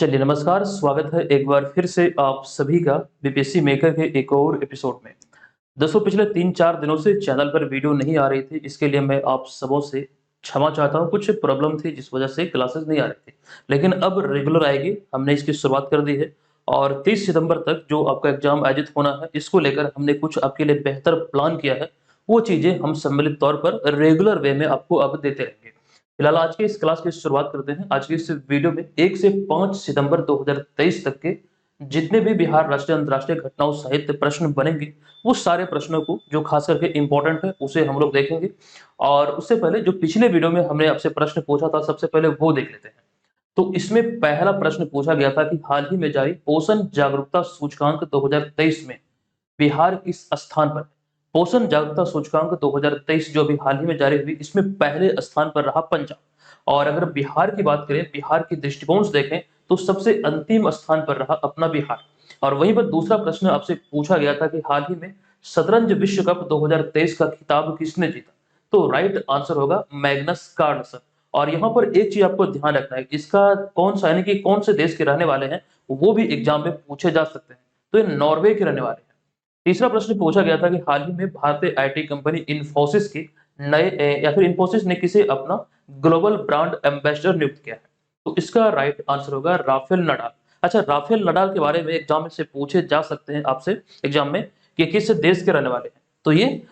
चलिए नमस्कार, स्वागत है एक बार फिर से आप सभी का बीपीएससी मेकर के एक और एपिसोड में। दोस्तों पिछले 3-4 दिनों से चैनल पर वीडियो नहीं आ रही थी, इसके लिए मैं आप सबों से क्षमा चाहता हूँ। कुछ प्रॉब्लम थी जिस वजह से क्लासेस नहीं आ रही थी, लेकिन अब रेगुलर आएगी। हमने इसकी शुरुआत कर दी है और 30 सितंबर तक जो आपका एग्जाम आयोजित होना है, इसको लेकर हमने कुछ आपके लिए बेहतर प्लान किया है। वो चीज़ें हम सम्मिलित तौर पर रेगुलर वे में आपको अब देते रहेंगे। फिलहाल आज के इस क्लास की शुरुआत करते हैं। आज के इस वीडियो में 1 से 5 सितंबर 2023 तक के जितने भी बिहार राष्ट्रीय अंतर्राष्ट्रीय घटनाओं सहित प्रश्न बनेंगे, वो सारे प्रश्नों को जो खास करके इम्पोर्टेंट है उसे हम लोग देखेंगे। और उससे पहले जो पिछले वीडियो में हमने आपसे प्रश्न पूछा था, सबसे पहले वो देख लेते हैं। तो इसमें पहला प्रश्न पूछा गया था कि हाल ही में जारी पोषण जागरूकता सूचकांक 2023 में बिहार किस स्थान पर है? पोषण जागरूकता सूचकांक 2023 जो अभी हाल ही में जारी हुई, इसमें पहले स्थान पर रहा पंजाब। और अगर बिहार की बात करें, बिहार के दृष्टिकोण से देखें तो सबसे अंतिम स्थान पर रहा अपना बिहार। और वहीं पर दूसरा प्रश्न आपसे पूछा गया था कि हाल ही में शतरंज विश्व कप 2023 का खिताब किसने जीता? तो राइट आंसर होगा मैग्नस कार्लसन। और यहाँ पर एक चीज आपको ध्यान रखना है, इसका कौन सा यानी कि कौन से देश के रहने वाले हैं, वो भी एग्जाम में पूछे जा सकते हैं। तो ये नॉर्वे के रहने वाले हैं। तीसरा प्रश्न पूछा गया था कि हाल ही में भारतीय आईटी कंपनी इन्फोसिस की या फिर इन्फोसिस ने किसे अपना ग्लोबल ब्रांड एम्बेसडर नियुक्त किया है? तो इसका राइट आंसर होगा राफेल नडाल। अच्छा, राफेल नडाल के बारे में एग्जाम में से पूछे जा सकते हैं आपसे एग्जाम में कि किस देश के रहने वाले हैं, तो ये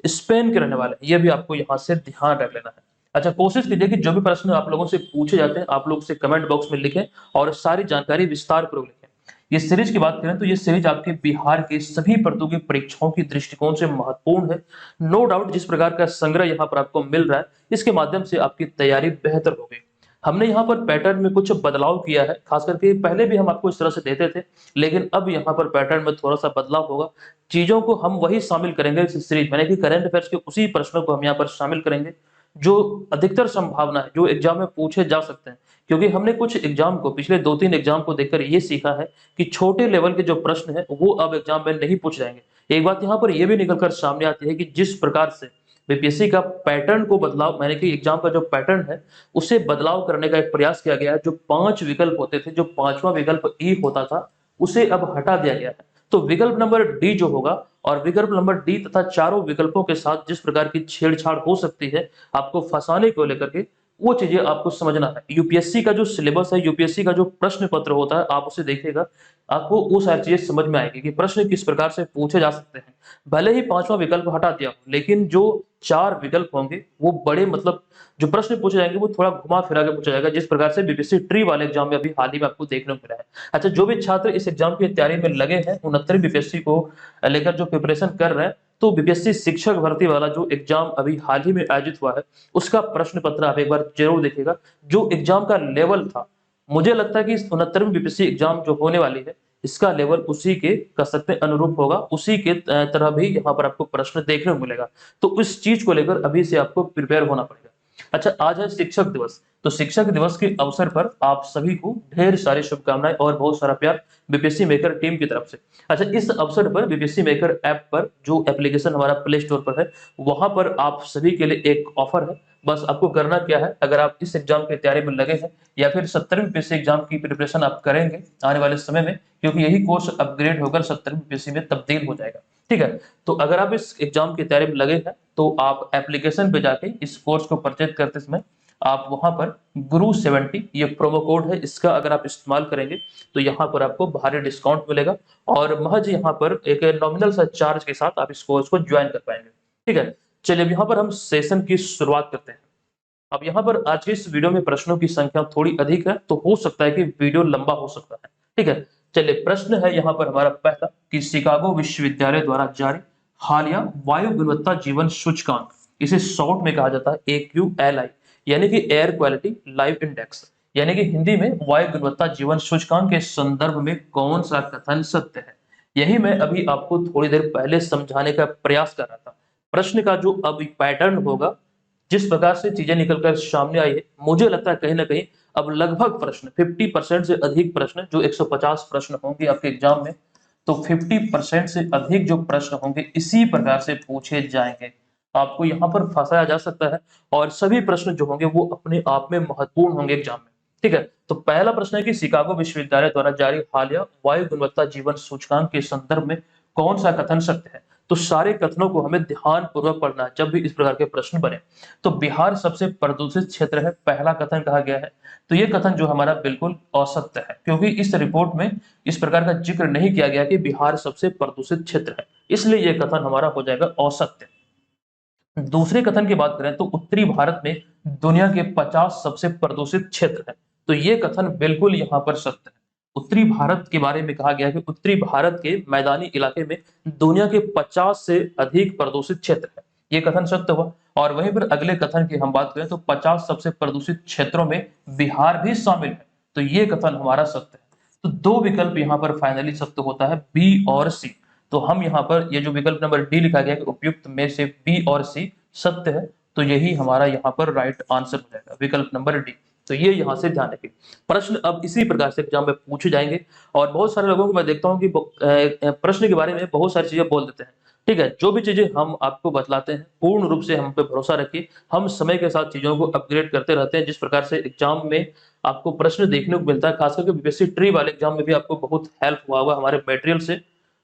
स्पेन के रहने वाले हैं। ये भी आपको यहाँ से ध्यान रख लेना है। अच्छा, कोशिश कीजिए कि जो भी प्रश्न आप लोगों से पूछे जाते हैं, आप लोग उसे कमेंट बॉक्स में लिखें और सारी जानकारी विस्तार पूर्वक लिखें। ये सीरीज की बात करें तो ये सीरीज आपके बिहार के सभी प्रतियोगी परीक्षाओं की दृष्टिकोण से महत्वपूर्ण है। नो डाउट जिस प्रकार का संग्रह यहाँ पर आपको मिल रहा है, इसके माध्यम से आपकी तैयारी बेहतर होगी। हमने यहाँ पर पैटर्न में कुछ बदलाव किया है, खास करके पहले भी हम आपको इस तरह से देते थे, लेकिन अब यहाँ पर पैटर्न में थोड़ा सा बदलाव होगा। चीजों को हम वही शामिल करेंगे इस सीरीज में, कि करंट अफेयर्स के उसी प्रश्नों को हम यहाँ पर शामिल करेंगे जो अधिकतर संभावना है जो एग्जाम में पूछे जा सकते हैं। क्योंकि हमने कुछ एग्जाम को, पिछले 2-3 एग्जाम को देखकर ये सीखा है कि छोटे लेवल के जो प्रश्न है वो अब एग्जाम में नहीं पूछ जाएंगे। एक बात यहाँ पर यह भी निकल कर सामने आती है कि जिस प्रकार से बीपीएससी का पैटर्न को बदलाव, मैंने कि एग्जाम का जो पैटर्न है उसे बदलाव करने का एक प्रयास किया गया है। जो 5 विकल्प होते थे, जो 5वां विकल्प ई होता था, उसे अब हटा दिया गया है। तो विकल्प नंबर डी जो होगा, और विकल्प नंबर डी तथा चारों विकल्पों के साथ जिस प्रकार की छेड़छाड़ हो सकती है आपको फंसाने को लेकर के, वो चीजें आपको समझना है। यूपीएससी का जो सिलेबस है, यूपीएससी का जो प्रश्न पत्र होता है, आप उसे देखिएगा, आपको वो सारी चीजें समझ में आएगी कि प्रश्न किस प्रकार से पूछे जा सकते हैं। भले ही 5वां विकल्प हटा दिया, लेकिन जो 4 विकल्प होंगे वो बड़े, मतलब जो प्रश्न पूछे जाएंगे वो थोड़ा घुमा फिरा के पूछा जाएगा, जिस प्रकार से बीपीएससी ट्री वाले एग्जाम में अभी हाल ही में आपको देखने को मिला है। अच्छा, जो भी छात्र इस एग्जाम की तैयारी में लगे हैं, 69वीं बीपीएससी को लेकर जो प्रिपरेशन कर रहे हैं, तो बीपीएससी शिक्षक भर्ती वाला जो एग्जाम अभी हाल ही में आयोजित हुआ है, उसका प्रश्न पत्र आप एक बार जरूर देखिएगा। जो एग्जाम का लेवल था, मुझे लगता है कि इस 69वीं बीपीएससी एग्जाम जो होने वाली है, इसका लेवल उसी के कह सकते हैं अनुरूप होगा, उसी के तरह भी यहाँ पर आपको प्रश्न देखने को मिलेगा। तो इस चीज को लेकर अभी से आपको प्रिपेयर होना पड़ेगा। अच्छा, आज है शिक्षक दिवस। तो शिक्षक दिवस के अवसर पर आप सभी को ढेर सारी शुभकामनाएं और बहुत सारा प्यार बीपीएससी मेकर टीम की तरफ से। अच्छा, इस अवसर पर बीपीएससी मेकर ऐप पर, जो एप्लीकेशन हमारा प्ले स्टोर पर है, वहां पर आप सभी के लिए एक ऑफर है। बस आपको करना क्या है, अगर आप इस एग्जाम की तैयारी में लगे हैं या फिर 70वीं बीपीएससी एग्जाम की प्रिपरेशन आप करेंगे आने वाले समय में, क्योंकि यही कोर्स अपग्रेड होकर 70वीं बीपीएससी में तब्दील हो जाएगा, ठीक है। तो अगर आप इस एग्जाम की तैयारी में लगे हैं तो आप एप्लीकेशन पे जाके इस कोर्स को परचेज करते समय आप वहां पर गुरु 70 ये प्रोमो कोड है, इसका अगर आप इस्तेमाल करेंगे तो यहाँ पर आपको भारी डिस्काउंट मिलेगा और महज यहाँ पर एक नॉमिनल सा चार्ज के साथ आप इस कोर्स को ज्वाइन कर पाएंगे, ठीक है। चलिए अब यहाँ पर हम सेशन की शुरुआत करते हैं। अब यहाँ पर आज के इस वीडियो में प्रश्नों की संख्या थोड़ी अधिक है, तो हो सकता है कि वीडियो लंबा हो सकता है, ठीक है। चलिए, प्रश्न है यहाँ पर हमारा पहला कि शिकागो विश्वविद्यालय द्वारा जारी हालिया वायु गुणवत्ता जीवन सूचकांक, इसे शॉर्ट में कहा जाता है AQLI, यानी कि एयर क्वालिटी लाइफ इंडेक्स, यानी कि हिंदी में वायु गुणवत्ता जीवन सूचकांक के संदर्भ में कौन सा कथन सत्य है? यही मैं अभी आपको थोड़ी देर पहले समझाने का प्रयास कर रहा था। प्रश्न का जो अब पैटर्न होगा, जिस प्रकार से चीजें निकलकर सामने आई है, मुझे लगता है कहीं ना कहीं अब लगभग प्रश्न 50% से अधिक प्रश्न, जो 150 प्रश्न होंगे आपके एग्जाम में, तो 50% से अधिक जो प्रश्न होंगे इसी प्रकार से पूछे जाएंगे। आपको यहाँ पर फंसाया जा सकता है और सभी प्रश्न जो होंगे वो अपने आप में महत्वपूर्ण होंगे एग्जाम में, ठीक है, तो पहला प्रश्न है कि शिकागो विश्वविद्यालय द्वारा जारी हालिया वायु गुणवत्ता जीवन सूचकांक के संदर्भ में कौन सा कथन सत्य है? तो सारे कथनों को हमें ध्यानपूर्वक पढ़ना है जब भी इस प्रकार के प्रश्न बने। तो बिहार सबसे प्रदूषित क्षेत्र है, पहला कथन कहा गया है। तो ये कथन जो हमारा बिल्कुल असत्य है, क्योंकि इस रिपोर्ट में इस प्रकार का जिक्र नहीं किया गया कि बिहार सबसे प्रदूषित क्षेत्र है, इसलिए ये कथन हमारा हो जाएगा असत्य। दूसरे कथन की बात करें तो उत्तरी भारत में दुनिया के 50 सबसे प्रदूषित क्षेत्र है, तो ये कथन बिल्कुल यहाँ पर सत्य है। उत्तरी भारत के बारे में कहा गया है कि उत्तरी भारत के मैदानी इलाके में दुनिया के 50 से अधिक प्रदूषित क्षेत्र है, ये कथन सत्य हुआ। और वहीं पर अगले कथन की हम बात करें तो 50 सबसे प्रदूषित क्षेत्रों में बिहार भी शामिल है, तो ये कथन हमारा सत्य है। तो दो विकल्प यहाँ पर फाइनली सत्य होता है, बी और सी। तो हम यहाँ पर ये जो विकल्प नंबर डी लिखा गया है कि उपयुक्त में से बी और सी सत्य है, तो यही हमारा यहाँ पर राइट आंसर हो जाएगा, विकल्प नंबर डी। तो ये यहाँ से ध्यान रखिए। प्रश्न अब इसी प्रकार से एग्जाम में पूछे जाएंगे, और बहुत सारे लोगों को मैं देखता हूँ कि प्रश्न के बारे में बहुत सारी चीजें बोल देते हैं। ठीक है, जो भी चीजें हम आपको बतलाते हैं पूर्ण रूप से हम पे भरोसा रखिए, हम समय के साथ चीजों को अपग्रेड करते रहते हैं। जिस प्रकार से एग्जाम में आपको प्रश्न देखने को मिलता है, खासकर के बीपीएससी ट्री वाले एग्जाम में भी आपको बहुत हेल्प हुआ होगा हमारे मटेरियल से,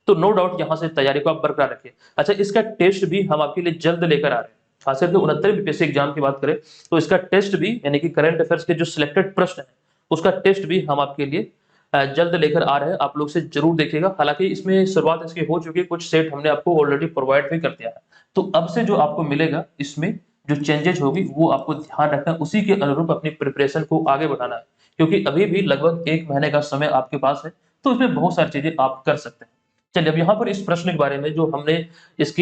तो नो डाउट यहाँ से तैयारी को आप बरकरार रखिए। अच्छा, इसका टेस्ट भी हम आपके लिए जल्द लेकर आ रहे हैं, खास करके 69 बीपीएससी एग्जाम की बात करें तो इसका टेस्ट भी, यानी कि करंट अफेयर्स के जो सिलेक्टेड प्रश्न है उसका टेस्ट भी हम आपके लिए जल्द लेकर आ रहे हैं। आप लोग से जरूर देखिएगा। हालांकि इसमें शुरुआत इसकी हो चुकी है, कुछ सेट हमने आपको ऑलरेडी प्रोवाइड भी कर दिया है, तो अब से जो आपको मिलेगा इसमें जो चेंजेस होगी वो आपको ध्यान रखना है, उसी के अनुरूप अपनी प्रिपरेशन को आगे बढ़ाना है, क्योंकि अभी भी लगभग 1 महीने का समय आपके पास है, तो इसमें बहुत सारी चीजें आप कर सकते हैं। चलिए अब यहाँ पर इस प्रश्न के बारे में जो हमने इस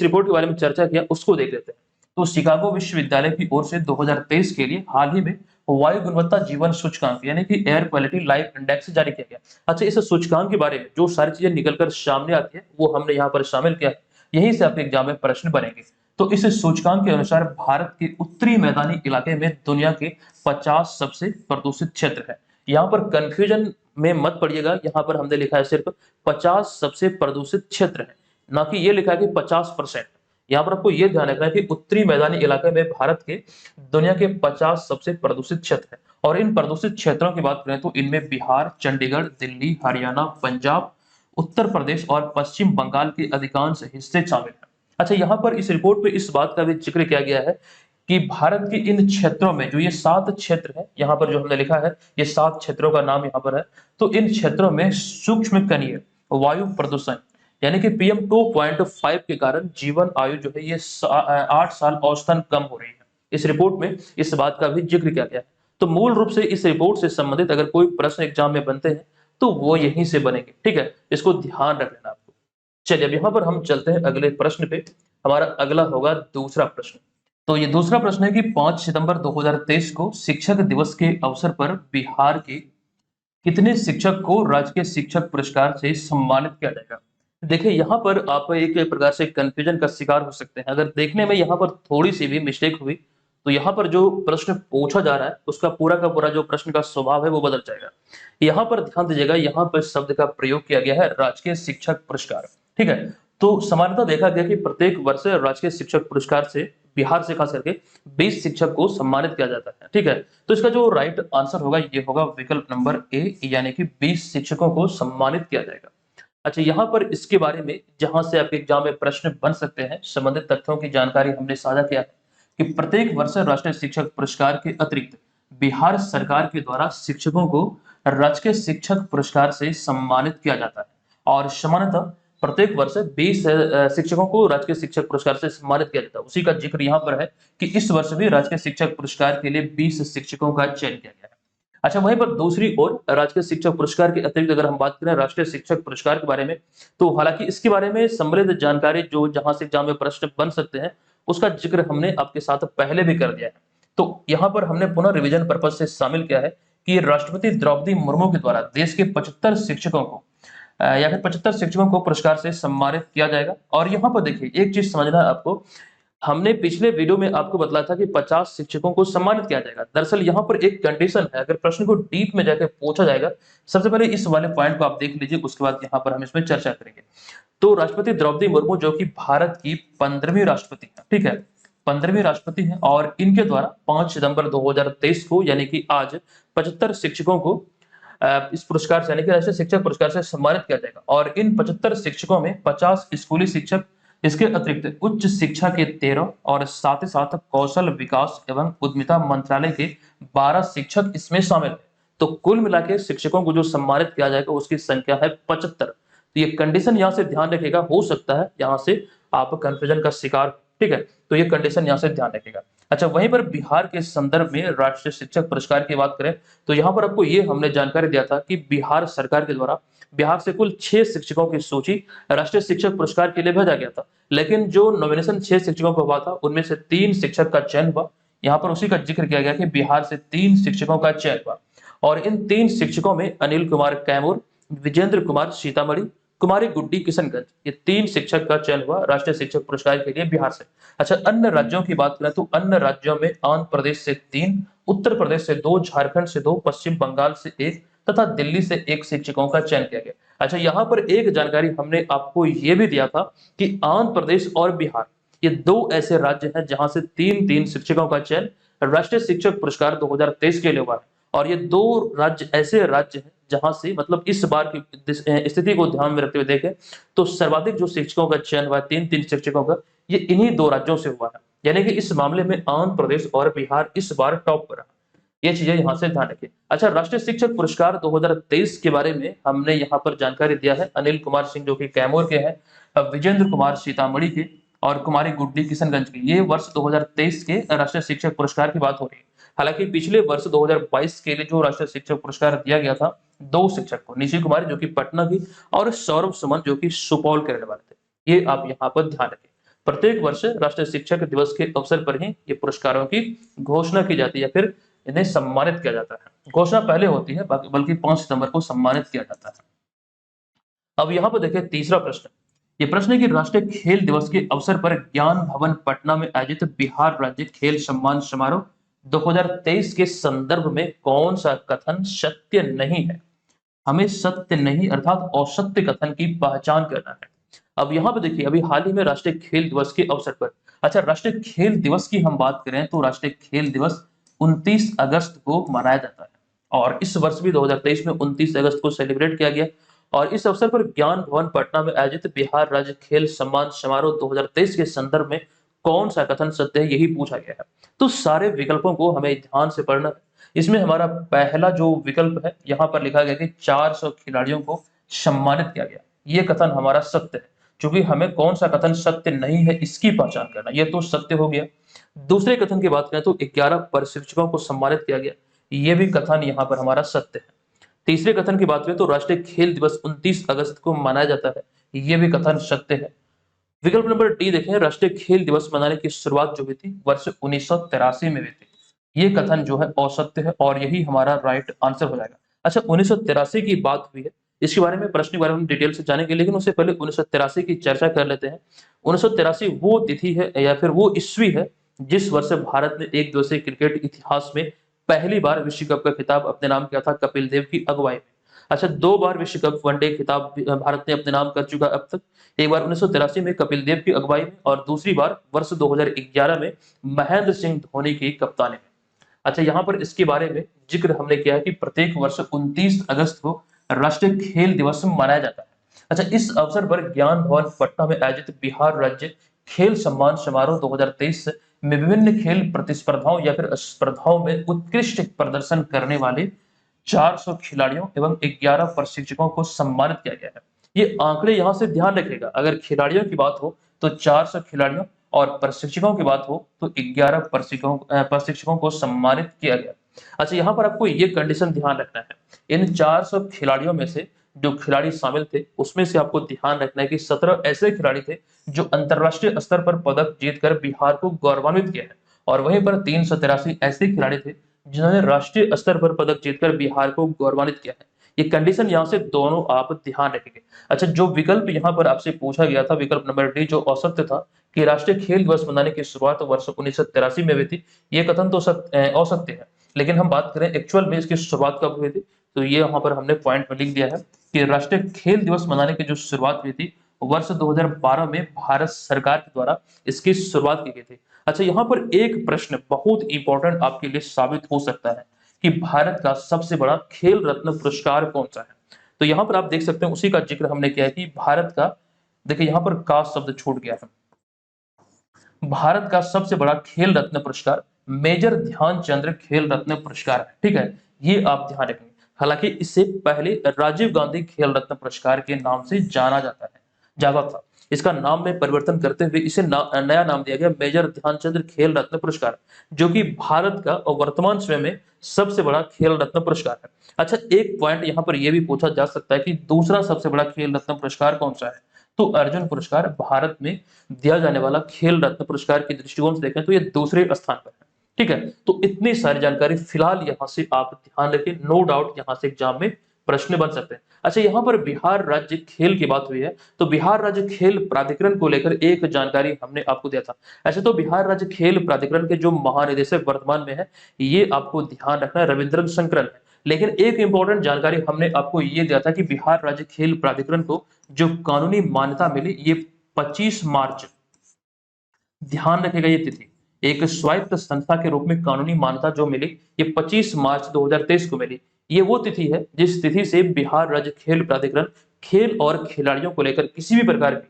रिपोर्ट के बारे में चर्चा किया उसको देख लेते हैं। तो शिकागो विश्वविद्यालय की ओर से 2023 के लिए हाल ही में वायु गुणवत्ता जीवन सूचकांक यानी कि एयर क्वालिटी लाइफ इंडेक्स जारी किया गया। अच्छा, इस सूचकांक के बारे में जो सारी चीजें निकलकर सामने आती है वो हमने यहाँ पर शामिल किया है, यहीं से आपके एग्जाम में प्रश्न बनेंगे। तो इस सूचकांक के अनुसार भारत के उत्तरी मैदानी इलाके में दुनिया के 50 सबसे प्रदूषित क्षेत्र है। यहाँ पर कंफ्यूजन में मत पड़िएगा, यहाँ पर हमने लिखा है सिर्फ 50 सबसे प्रदूषित क्षेत्र है, ना कि ये लिखा है कि 50%। यहाँ पर आपको ये ध्यान रखना है कि उत्तरी मैदानी इलाके में भारत के दुनिया के 50 सबसे प्रदूषित क्षेत्र है, और इन प्रदूषित क्षेत्रों की बात करें तो इनमें बिहार, चंडीगढ़, दिल्ली, हरियाणा, पंजाब, उत्तर प्रदेश और पश्चिम बंगाल के अधिकांश हिस्से शामिल है। अच्छा, यहाँ पर इस रिपोर्ट में इस बात का भी जिक्र किया गया है कि भारत के इन क्षेत्रों में जो ये 7 क्षेत्र है, यहाँ पर जो हमने लिखा है ये 7 क्षेत्रों का नाम यहाँ पर है, तो इन क्षेत्रों में सूक्ष्म कणीय वायु प्रदूषण यानी कि PM 2.5 के कारण जीवन आयु जो है ये 8 साल औसतन कम हो रही है। इस रिपोर्ट में इस बात का भी जिक्र किया गया है। तो मूल रूप से इस रिपोर्ट से संबंधित अगर कोई प्रश्न एग्जाम में बनते हैं तो वो यहीं से बनेंगे। ठीक है, इसको ध्यान रख लेना आपको। चलिए अब यहाँ पर हम चलते हैं अगले प्रश्न पे। हमारा अगला होगा दूसरा प्रश्न। तो ये दूसरा प्रश्न है कि 5 सितंबर 2023 को शिक्षक दिवस के अवसर पर बिहार के कितने शिक्षक को राजकीय शिक्षक पुरस्कार से सम्मानित किया जाएगा? देखिए, यहाँ पर आप एक प्रकार से कंफ्यूजन का शिकार हो सकते हैं। अगर देखने में यहाँ पर थोड़ी सी भी मिस्टेक हुई तो यहाँ पर जो प्रश्न पूछा जा रहा है उसका पूरा का पूरा जो प्रश्न का स्वभाव है वो बदल जाएगा। यहाँ पर ध्यान दीजिएगा, यहाँ पर शब्द का प्रयोग किया गया है राजकीय शिक्षक पुरस्कार। ठीक है, तो सामान्यतः देखा गया कि प्रत्येक वर्ष राजकीय शिक्षक पुरस्कार से बिहार से खास करके 20 शिक्षक को सम्मानित किया जाता है। ठीक है, तो इसका जो राइट आंसर होगा ये होगा विकल्प नंबर ए, यानी कि 20 शिक्षकों को सम्मानित किया जाएगा। अच्छा, यहाँ पर इसके बारे में जहां से आपके एग्जाम में प्रश्न बन सकते हैं, संबंधित तथ्यों की जानकारी हमने साझा किया है कि प्रत्येक वर्ष राष्ट्रीय शिक्षक पुरस्कार के अतिरिक्त बिहार सरकार के द्वारा शिक्षकों को राजकीय शिक्षक पुरस्कार से सम्मानित किया जाता है, और सामान्यतः प्रत्येक वर्ष 20 शिक्षकों को राजकीय शिक्षक पुरस्कार से सम्मानित किया जाता है। उसी का जिक्र यहाँ पर है कि इस वर्ष भी राजकीय शिक्षक पुरस्कार के लिए 20 शिक्षकों का चयन किया गया है। अच्छा, वहीं पर दूसरी ओर राजकीय शिक्षक पुरस्कार के अतिरिक्त अगर हम बात करें राष्ट्रीय शिक्षक पुरस्कार के बारे में, तो हालांकि इसके बारे में समृद्ध जानकारी जो जहां से एग्जाम में प्रश्न बन सकते हैं उसका जिक्र हमने आपके साथ पहले भी कर दिया है। तो यहाँ पर हमने पुनः रिविजन पर्पज से शामिल किया है कि राष्ट्रपति द्रौपदी मुर्मू के द्वारा देश के 75 शिक्षकों को या फिर 75 शिक्षकों को पुरस्कार से सम्मानित किया जाएगा। और यहाँ पर देखिए, एक चीज समझना है आपको, हमने पिछले वीडियो में आपको बतलाया था कि 50 शिक्षकों को सम्मानित किया जाएगा। दरअसल यहाँ पर एक कंडीशन है, अगर प्रश्न को डीप में जाकर पूछा जाएगा, सबसे पहले इस वाले पॉइंट को आप देख लीजिए, उसके बाद यहाँ पर हम इसमें चर्चा करेंगे। तो राष्ट्रपति द्रौपदी मुर्मू जो कि भारत की 15वीं राष्ट्रपति है, ठीक है, 15वें राष्ट्रपति हैं और इनके द्वारा 5 सितंबर 2023 को यानी कि आज 75 शिक्षकों को इस पुरस्कार से यानी कि राष्ट्रीय शिक्षक पुरस्कार से सम्मानित किया जाएगा। और इन 75 शिक्षकों में 50 स्कूली शिक्षक, इसके अतिरिक्त उच्च शिक्षा के 13 और साथ ही साथ कौशल विकास एवं उद्यमिता मंत्रालय के 12 शिक्षक इसमें शामिल है। तो कुल मिला के शिक्षकों को जो सम्मानित किया जाएगा उसकी संख्या है 75। तो ये कंडीशन यहाँ से ध्यान रखिएगा, हो सकता है यहाँ से आप कंफ्यूजन का शिकार, ठीक है, तो ये कंडीशन यहाँ से ध्यान रखिएगा। अच्छा, वहीं पर बिहार के संदर्भ में राष्ट्रीय शिक्षक पुरस्कार की बात करें तो यहाँ पर आपको ये हमने जानकारी दिया था कि बिहार सरकार के द्वारा बिहार से कुल 6 शिक्षकों की सूची राष्ट्रीय शिक्षक पुरस्कार के लिए भेजा गया था, लेकिन जो नॉमिनेशन 6 शिक्षकों को हुआ था उनमें से 3 शिक्षक का चयन हुआ। यहाँ पर उसी का जिक्र किया गया कि बिहार से 3 शिक्षकों का चयन हुआ और इन 3 शिक्षकों में अनिल कुमार कैमूर, विजेंद्र कुमार सीतामढ़ी, कुमारी गुड्डी किशनगंज, ये 3 शिक्षक का चयन हुआ राष्ट्रीय शिक्षक पुरस्कार के लिए बिहार से। अच्छा, अन्य राज्यों की बात करें तो अन्य राज्यों में आंध्र प्रदेश से 3, उत्तर प्रदेश से 2, झारखंड से 2, पश्चिम बंगाल से 1 तथा दिल्ली से 1 शिक्षकों का चयन किया गया। अच्छा, यहाँ पर एक जानकारी हमने आपको ये भी दिया था कि आंध्र प्रदेश और बिहार ये 2 ऐसे राज्य हैं जहां से 3-3 शिक्षकों का चयन राष्ट्रीय शिक्षक पुरस्कार 2023 के लिए हुआ है। और ये 2 राज्य ऐसे राज्य हैं जहां से मतलब इस बार की स्थिति को ध्यान में रखते हुए देखें तो सर्वाधिक जो शिक्षकों का चयन हुआ है 3-3 शिक्षकों का, ये इन्हीं 2 राज्यों से हुआ है। यानी कि इस मामले में आंध्र प्रदेश और बिहार इस बार टॉप पर है। ये चीजें यहाँ से ध्यान रखिए। अच्छा, राष्ट्रीय शिक्षक पुरस्कार 2023 के बारे में हमने यहाँ पर जानकारी दिया है। अनिल कुमार सिंह जो कि कैमूर के हैं, विजेंद्र कुमार सीतामढ़ी के और कुमारी गुड्डी किशनगंज के, ये वर्ष 2023 के राष्ट्रीय शिक्षक पुरस्कार की बात हो रही है। हालांकि पिछले वर्ष 2022 के लिए जो राष्ट्रीय शिक्षक पुरस्कार दिया गया था 2 शिक्षक को, निशी कुमारी जो कि पटना की और सौरभ सुमन जो कि सुपौल के रहने वाले थे। ये आप यहाँ पर ध्यान रखें। प्रत्येक वर्ष राष्ट्रीय शिक्षक दिवस के अवसर पर ही ये पुरस्कारों की घोषणा की जाती है, फिर इन्हें सम्मानित किया जाता है। घोषणा पहले होती है बल्कि 5 सितंबर को सम्मानित किया जाता है। अब यहाँ पर देखिए तीसरा प्रश्न, ये प्रश्न है कि राष्ट्रीय खेल दिवस के अवसर पर ज्ञान भवन पटना में आयोजित बिहार राज्य खेल सम्मान समारोह 2023 के संदर्भ में कौन सा कथन सत्य नहीं है? हमें सत्य नहीं अर्थात असत्य कथन की पहचान करना है। अब यहाँ पे देखिए अभी हाल ही में राष्ट्रीय खेल दिवस के अवसर पर, अच्छा राष्ट्रीय खेल दिवस की हम बात करें तो राष्ट्रीय खेल दिवस 29 अगस्त को मनाया जाता है और इस वर्ष भी 2023 में 29 अगस्त को सेलिब्रेट किया गया। और इस अवसर पर ज्ञान भवन पटना में आयोजित बिहार राज्य खेल सम्मान समारोह 2023 के संदर्भ में कौन सा कथन सत्य है, यही पूछा गया है। तो सारे विकल्पों को हमें ध्यान से पढ़ना है। इसमें हमारा पहला जो विकल्प है यहाँ पर लिखा गया कि 400 खिलाड़ियों को सम्मानित किया गया, ये कथन हमारा सत्य है। क्योंकि हमें कौन सा कथन सत्य नहीं है इसकी पहचान करना, ये तो सत्य हो गया। दूसरे कथन की बात करें तो 11 प्रशिक्षकों को सम्मानित किया गया, ये भी कथन यहाँ पर हमारा सत्य है। तीसरे कथन की बात करें तो राष्ट्रीय खेल दिवस 29 अगस्त को मनाया जाता है, ये भी कथन सत्य है। विकल्प नंबर डी देखें, राष्ट्रीय खेल दिवस मनाने की शुरुआत जो हुई थी वर्ष 1983 में हुई थी, ये कथन जो है असत्य है और यही हमारा राइट आंसर हो जाएगा। अच्छा, 1983 की बात हुई है, इसके बारे में प्रश्न के बारे में डिटेल से जानेंगे, लेकिन उससे पहले 1983 की चर्चा कर लेते हैं। 1983 वो तिथि है या फिर वो ईस्वी है जिस वर्ष भारत ने एक दिवसीय क्रिकेट इतिहास में पहली बार विश्व कप का खिताब अपने नाम किया था कपिल देव की अगुवाई में। अच्छा, 2 बार विश्व कप वनडे खिताब भारत ने अपने नाम कर चुका अब तक। एक बार 1983 में कपिल देव की अगुवाई में और दूसरी बार वर्ष 2011 में महेंद्र सिंह धोनी की कप्तानी में। अच्छा, यहाँ पर इसके बारे में जिक्र हमने किया है कि प्रत्येक वर्ष 29 अगस्त को राष्ट्रीय खेल दिवस मनाया जाता है। अच्छा, इस अवसर पर ज्ञान भवन पटना में आयोजित बिहार राज्य खेल सम्मान समारोह 2023 में विभिन्न खेल प्रतिस्पर्धाओं या फिर स्पर्धाओं में उत्कृष्ट प्रदर्शन करने वाले 400 खिलाड़ियों एवं 11 प्रशिक्षकों को सम्मानित किया गया है। ये आंकड़े यहाँ से ध्यान रखिएगा, अगर खिलाड़ियों की बात हो तो 400 खिलाड़ियों और प्रशिक्षकों की बात हो तो 11 प्रशिक्षकों को सम्मानित किया गया। अच्छा, यहाँ पर आपको ये कंडीशन ध्यान रखना है, इन 400 खिलाड़ियों में से जो खिलाड़ी शामिल थे उसमें से आपको ध्यान रखना है कि 17 ऐसे खिलाड़ी थे जो अंतरराष्ट्रीय स्तर पर पदक जीतकर बिहार को गौरवान्वित किया है और वहीं पर 383 ऐसे खिलाड़ी थे जिन्होंने राष्ट्रीय स्तर पर पदक जीतकर बिहार को गौरवान्वित किया है। ये कंडीशन यहाँ से दोनों आप ध्यान रखेंगे। अच्छा, जो विकल्प यहाँ पर आपसे पूछा गया था विकल्प नंबर डी जो असत्य था कि राष्ट्रीय खेल दिवस मनाने की शुरुआत वर्ष 1983 में हुई थी, ये कथन तो असत्य है। लेकिन हम बात करें एक्चुअल में इसकी शुरुआत कब हुई थी तो ये यहाँ पर हमने पॉइंट में लिख दिया है कि राष्ट्रीय खेल दिवस मनाने की जो शुरुआत हुई थी वर्ष 2012 में भारत सरकार के द्वारा इसकी शुरुआत की गई थी। अच्छा, यहाँ पर एक प्रश्न बहुत इंपॉर्टेंट आपके लिए साबित हो सकता है कि भारत का सबसे बड़ा खेल रत्न पुरस्कार कौन सा है। तो यहाँ पर आप देख सकते हैं उसी का जिक्र हमने किया है कि भारत का, देखिए यहाँ पर का शब्द छूट गया है। भारत का सबसे बड़ा खेल रत्न पुरस्कार मेजर ध्यानचंद्र खेल रत्न पुरस्कार है, ठीक है। ये आप ध्यान रखेंगे। हालांकि इससे पहले राजीव गांधी खेल रत्न पुरस्कार के नाम से जाना जाता था। इसका नाम में परिवर्तन करते हुए इसे नया नाम दिया गया मेजर ध्यानचंद्र खेल रत्न पुरस्कार, जो कि भारत का और वर्तमान समय में सबसे बड़ा खेल रत्न पुरस्कार है। अच्छा, एक पॉइंट यहाँ पर यह भी पूछा जा सकता है कि दूसरा सबसे बड़ा खेल रत्न पुरस्कार कौन सा है। तो अर्जुन पुरस्कार भारत में दिया जाने वाला खेल रत्न पुरस्कार के दृष्टिकोण से देखें तो ये दूसरे स्थान पर है, ठीक है। तो इतनी सारी जानकारी फिलहाल यहाँ से आप ध्यान रखें, नो डाउट यहाँ से एग्जाम में प्रश्न बन सकते हैं। अच्छा, यहाँ पर बिहार राज्य खेल की बात हुई है, तो बिहार राज्य खेल प्राधिकरण को लेकर एक जानकारी हमने आपको दिया था। ऐसे तो बिहार राज्य खेल प्राधिकरण के जो महानिदेशक वर्तमान में है, ये आपको ध्यान रखना है रविंद्रन शंकरन है। लेकिन एक इंपॉर्टेंट जानकारी हमने आपको ये दिया था कि बिहार राज्य खेल प्राधिकरण को जो कानूनी मान्यता मिली ये 25 मार्च, ध्यान रखेगा ये तिथि, एक स्वायत्त संस्था के रूप में कानूनी मान्यता जो मिली ये 25 मार्च 2023 को मिली। ये वो तिथि है जिस तिथि से बिहार राज्य खेल प्राधिकरण खेल और खिलाड़ियों को लेकर किसी भी प्रकार की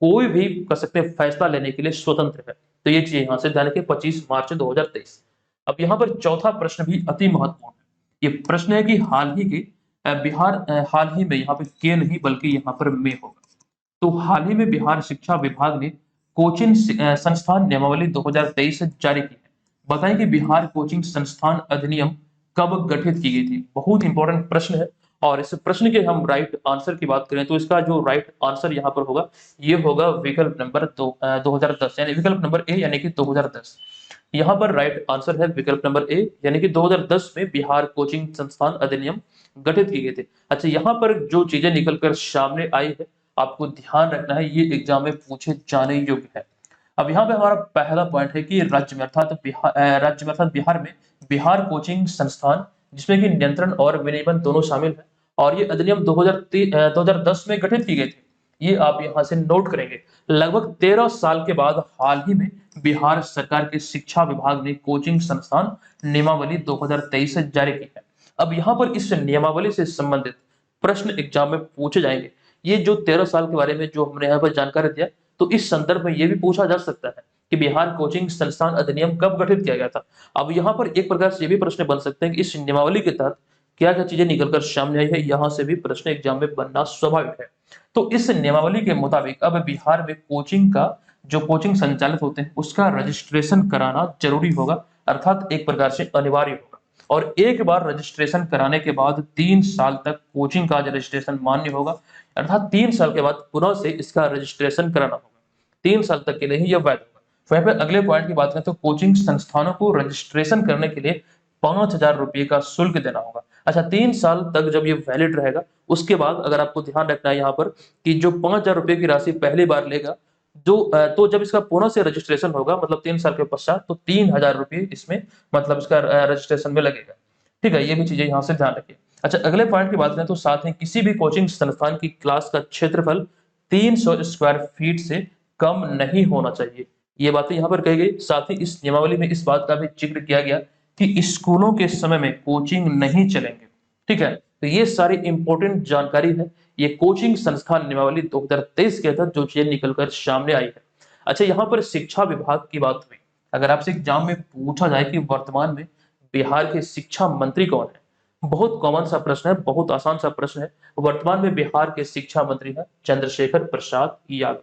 कोई भी कर सकते हैं फैसला लेने के लिए स्वतंत्र है। तो ये चीज यहाँ से ध्यान रखें 25 मार्च 2023। अब यहाँ पर चौथा प्रश्न भी अति महत्वपूर्ण है। ये प्रश्न है कि हाल ही के हाल ही में यहाँ पे के नहीं बल्कि यहाँ पर में होगा। तो हाल ही में बिहार शिक्षा विभाग ने कोचिंग संस्थान नियमावली 2023 जारी की है। बताएं कि बिहार कोचिंग संस्थान अधिनियम कब गठित की गई थी। बहुत इंपॉर्टेंट प्रश्न है और इस प्रश्न के हम राइट आंसर की बात करें तो इसका जो राइट आंसर यहाँ पर होगा ये होगा विकल्प नंबर 2010 यानी विकल्प नंबर ए यानी कि 2010। यहाँ पर राइट आंसर है विकल्प नंबर ए यानी कि 2010 में बिहार कोचिंग संस्थान अधिनियम गठित किए गए थे। अच्छा, यहाँ पर जो चीजें निकलकर सामने आई है आपको ध्यान रखना है, ये एग्जाम में पूछे जाने योग्य है। अब यहाँ पे हमारा पहला पॉइंट है कि राज्य में अर्थात बिहार में बिहार कोचिंग संस्थान जिसमें कि नियंत्रण और विनियमन दोनों शामिल है और ये अधिनियम 2010 में गठित की गई थी। ये आप यहाँ से नोट करेंगे। लगभग 13 साल के बाद हाल ही में बिहार सरकार के शिक्षा विभाग ने कोचिंग संस्थान नियमावली 2023 जारी की है। अब यहाँ पर इस नियमावली से संबंधित प्रश्न एग्जाम में पूछे जाएंगे। ये जो 13 साल के बारे में जो हमने यहाँ पर जानकारी दिया, तो इस संदर्भ में ये भी पूछा जा सकता है कि बिहार कोचिंग संस्थान अधिनियम कब गठित किया गया था। अब यहाँ पर एक प्रकार से ये भी प्रश्न बन सकते हैं कि इस नियमावली के तहत क्या क्या चीजें निकलकर सामने आई है, यहाँ से भी प्रश्न एग्जाम में बनना स्वाभाविक है। तो इस नियमावली के मुताबिक अब बिहार में कोचिंग का जो कोचिंग संचालित होते हैं उसका रजिस्ट्रेशन कराना जरूरी होगा, अर्थात एक प्रकार से अनिवार्य होगा। और एक बार रजिस्ट्रेशन कराने के बाद 3 साल तक कोचिंग का रजिस्ट्रेशन मान्य होगा, अर्थात 3 साल के बाद पुनः से इसका रजिस्ट्रेशन कराना होगा। 3 साल तक के लिए ही यह वैध होगा। वहीं पर अगले पॉइंट की बात करें तो कोचिंग संस्थानों को रजिस्ट्रेशन करने के लिए 5,000 रुपये का शुल्क देना होगा। अच्छा, 3 साल तक जब ये वैलिड रहेगा उसके बाद अगर आपको ध्यान रखना है यहाँ पर कि जो 5,000 रुपये की राशि पहली बार लेगा तो जब इसका पुनः से रजिस्ट्रेशन होगा मतलब 3 साल के पश्चात तो 3,000 रुपये इसमें मतलब इसका रजिस्ट्रेशन में लगेगा, ठीक है। ये भी चीजें यहाँ से ध्यान रखिए। अच्छा, अगले पॉइंट की बात करें तो साथ ही किसी भी कोचिंग संस्थान की क्लास का क्षेत्रफल 300 स्क्वायर फीट से कम नहीं होना चाहिए। ये बातें यहाँ पर कही गई। साथ ही इस नियमावली में इस बात का भी जिक्र किया गया कि स्कूलों के समय में कोचिंग नहीं चलेंगे, ठीक है। तो ये सारी इंपॉर्टेंट जानकारी है, ये कोचिंग संस्थान नियमावली 2023 के तहत जो चीजें निकलकर सामने आई है। अच्छा, यहाँ पर शिक्षा विभाग की बात हुई। अगर आपसे एग्जाम में पूछा जाए कि वर्तमान में बिहार के शिक्षा मंत्री कौन है, बहुत कॉमन सा प्रश्न है, बहुत आसान सा प्रश्न है। वर्तमान में बिहार के शिक्षा मंत्री है चंद्रशेखर प्रसाद यादव।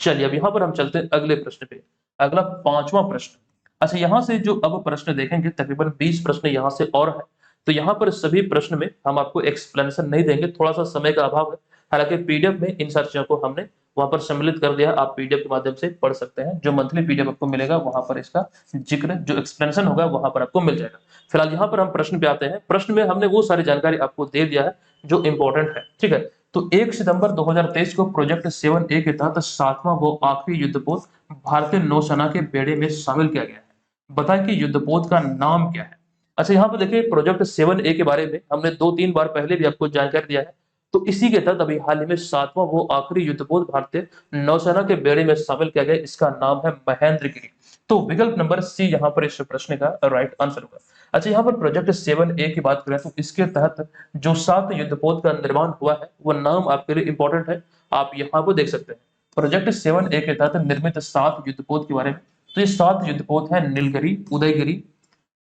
चलिए अब यहाँ पर हम चलते हैं अगले प्रश्न पे, अगला 5वां प्रश्न। अच्छा, यहाँ से जो अब प्रश्न देखेंगे तकरीबन 20 प्रश्न यहाँ से और है। तो यहाँ पर सभी प्रश्न में हम आपको एक्सप्लेनेशन नहीं देंगे, थोड़ा सा समय का अभाव है। हालांकि पीडीएफ में इन सारी चीजों को हमने वहां पर सम्मिलित कर दिया, आप पीडीएफ के माध्यम से पढ़ सकते हैं। जो मंथली पीडीएफ आपको मिलेगा वहां पर इसका जिक्र जो एक्सप्लेनेशन होगा वहां पर आपको मिल जाएगा। फिलहाल यहाँ पर हम प्रश्न पे आते हैं। प्रश्न में हमने वो सारी जानकारी आपको दे दिया है जो इंपॉर्टेंट है, ठीक है। तो 1 सितंबर 2023 को प्रोजेक्ट 7A के तहत 7वां वो आखिरी युद्धपोत भारतीय नौसेना के बेड़े में शामिल किया गया है। बताएं कि युद्धपोत का नाम क्या है। अच्छा, यहाँ पर देखिए प्रोजेक्ट 7A के बारे में हमने 2-3 बार पहले भी आपको जानकारी दिया है। तो इसी के तहत अभी हाल ही में 7वां वो आखिरी युद्धपोत भारतीय नौसेना के बेड़े में शामिल किया गया, इसका नाम है महेंद्रगिरी। तो विकल्प नंबर सी यहाँ पर इस प्रश्न का राइट आंसर होगा। अच्छा, यहाँ पर प्रोजेक्ट 7A की बात करें तो इसके तहत जो 7 युद्धपोत का निर्माण हुआ है वो नाम आपके लिए इंपॉर्टेंट है, आप यहाँ पर देख सकते हैं। प्रोजेक्ट 7A के तहत निर्मित 7 युद्धपोत के बारे में। तो ये 7 युद्धपोत है नीलगिरी, उदयगिरी,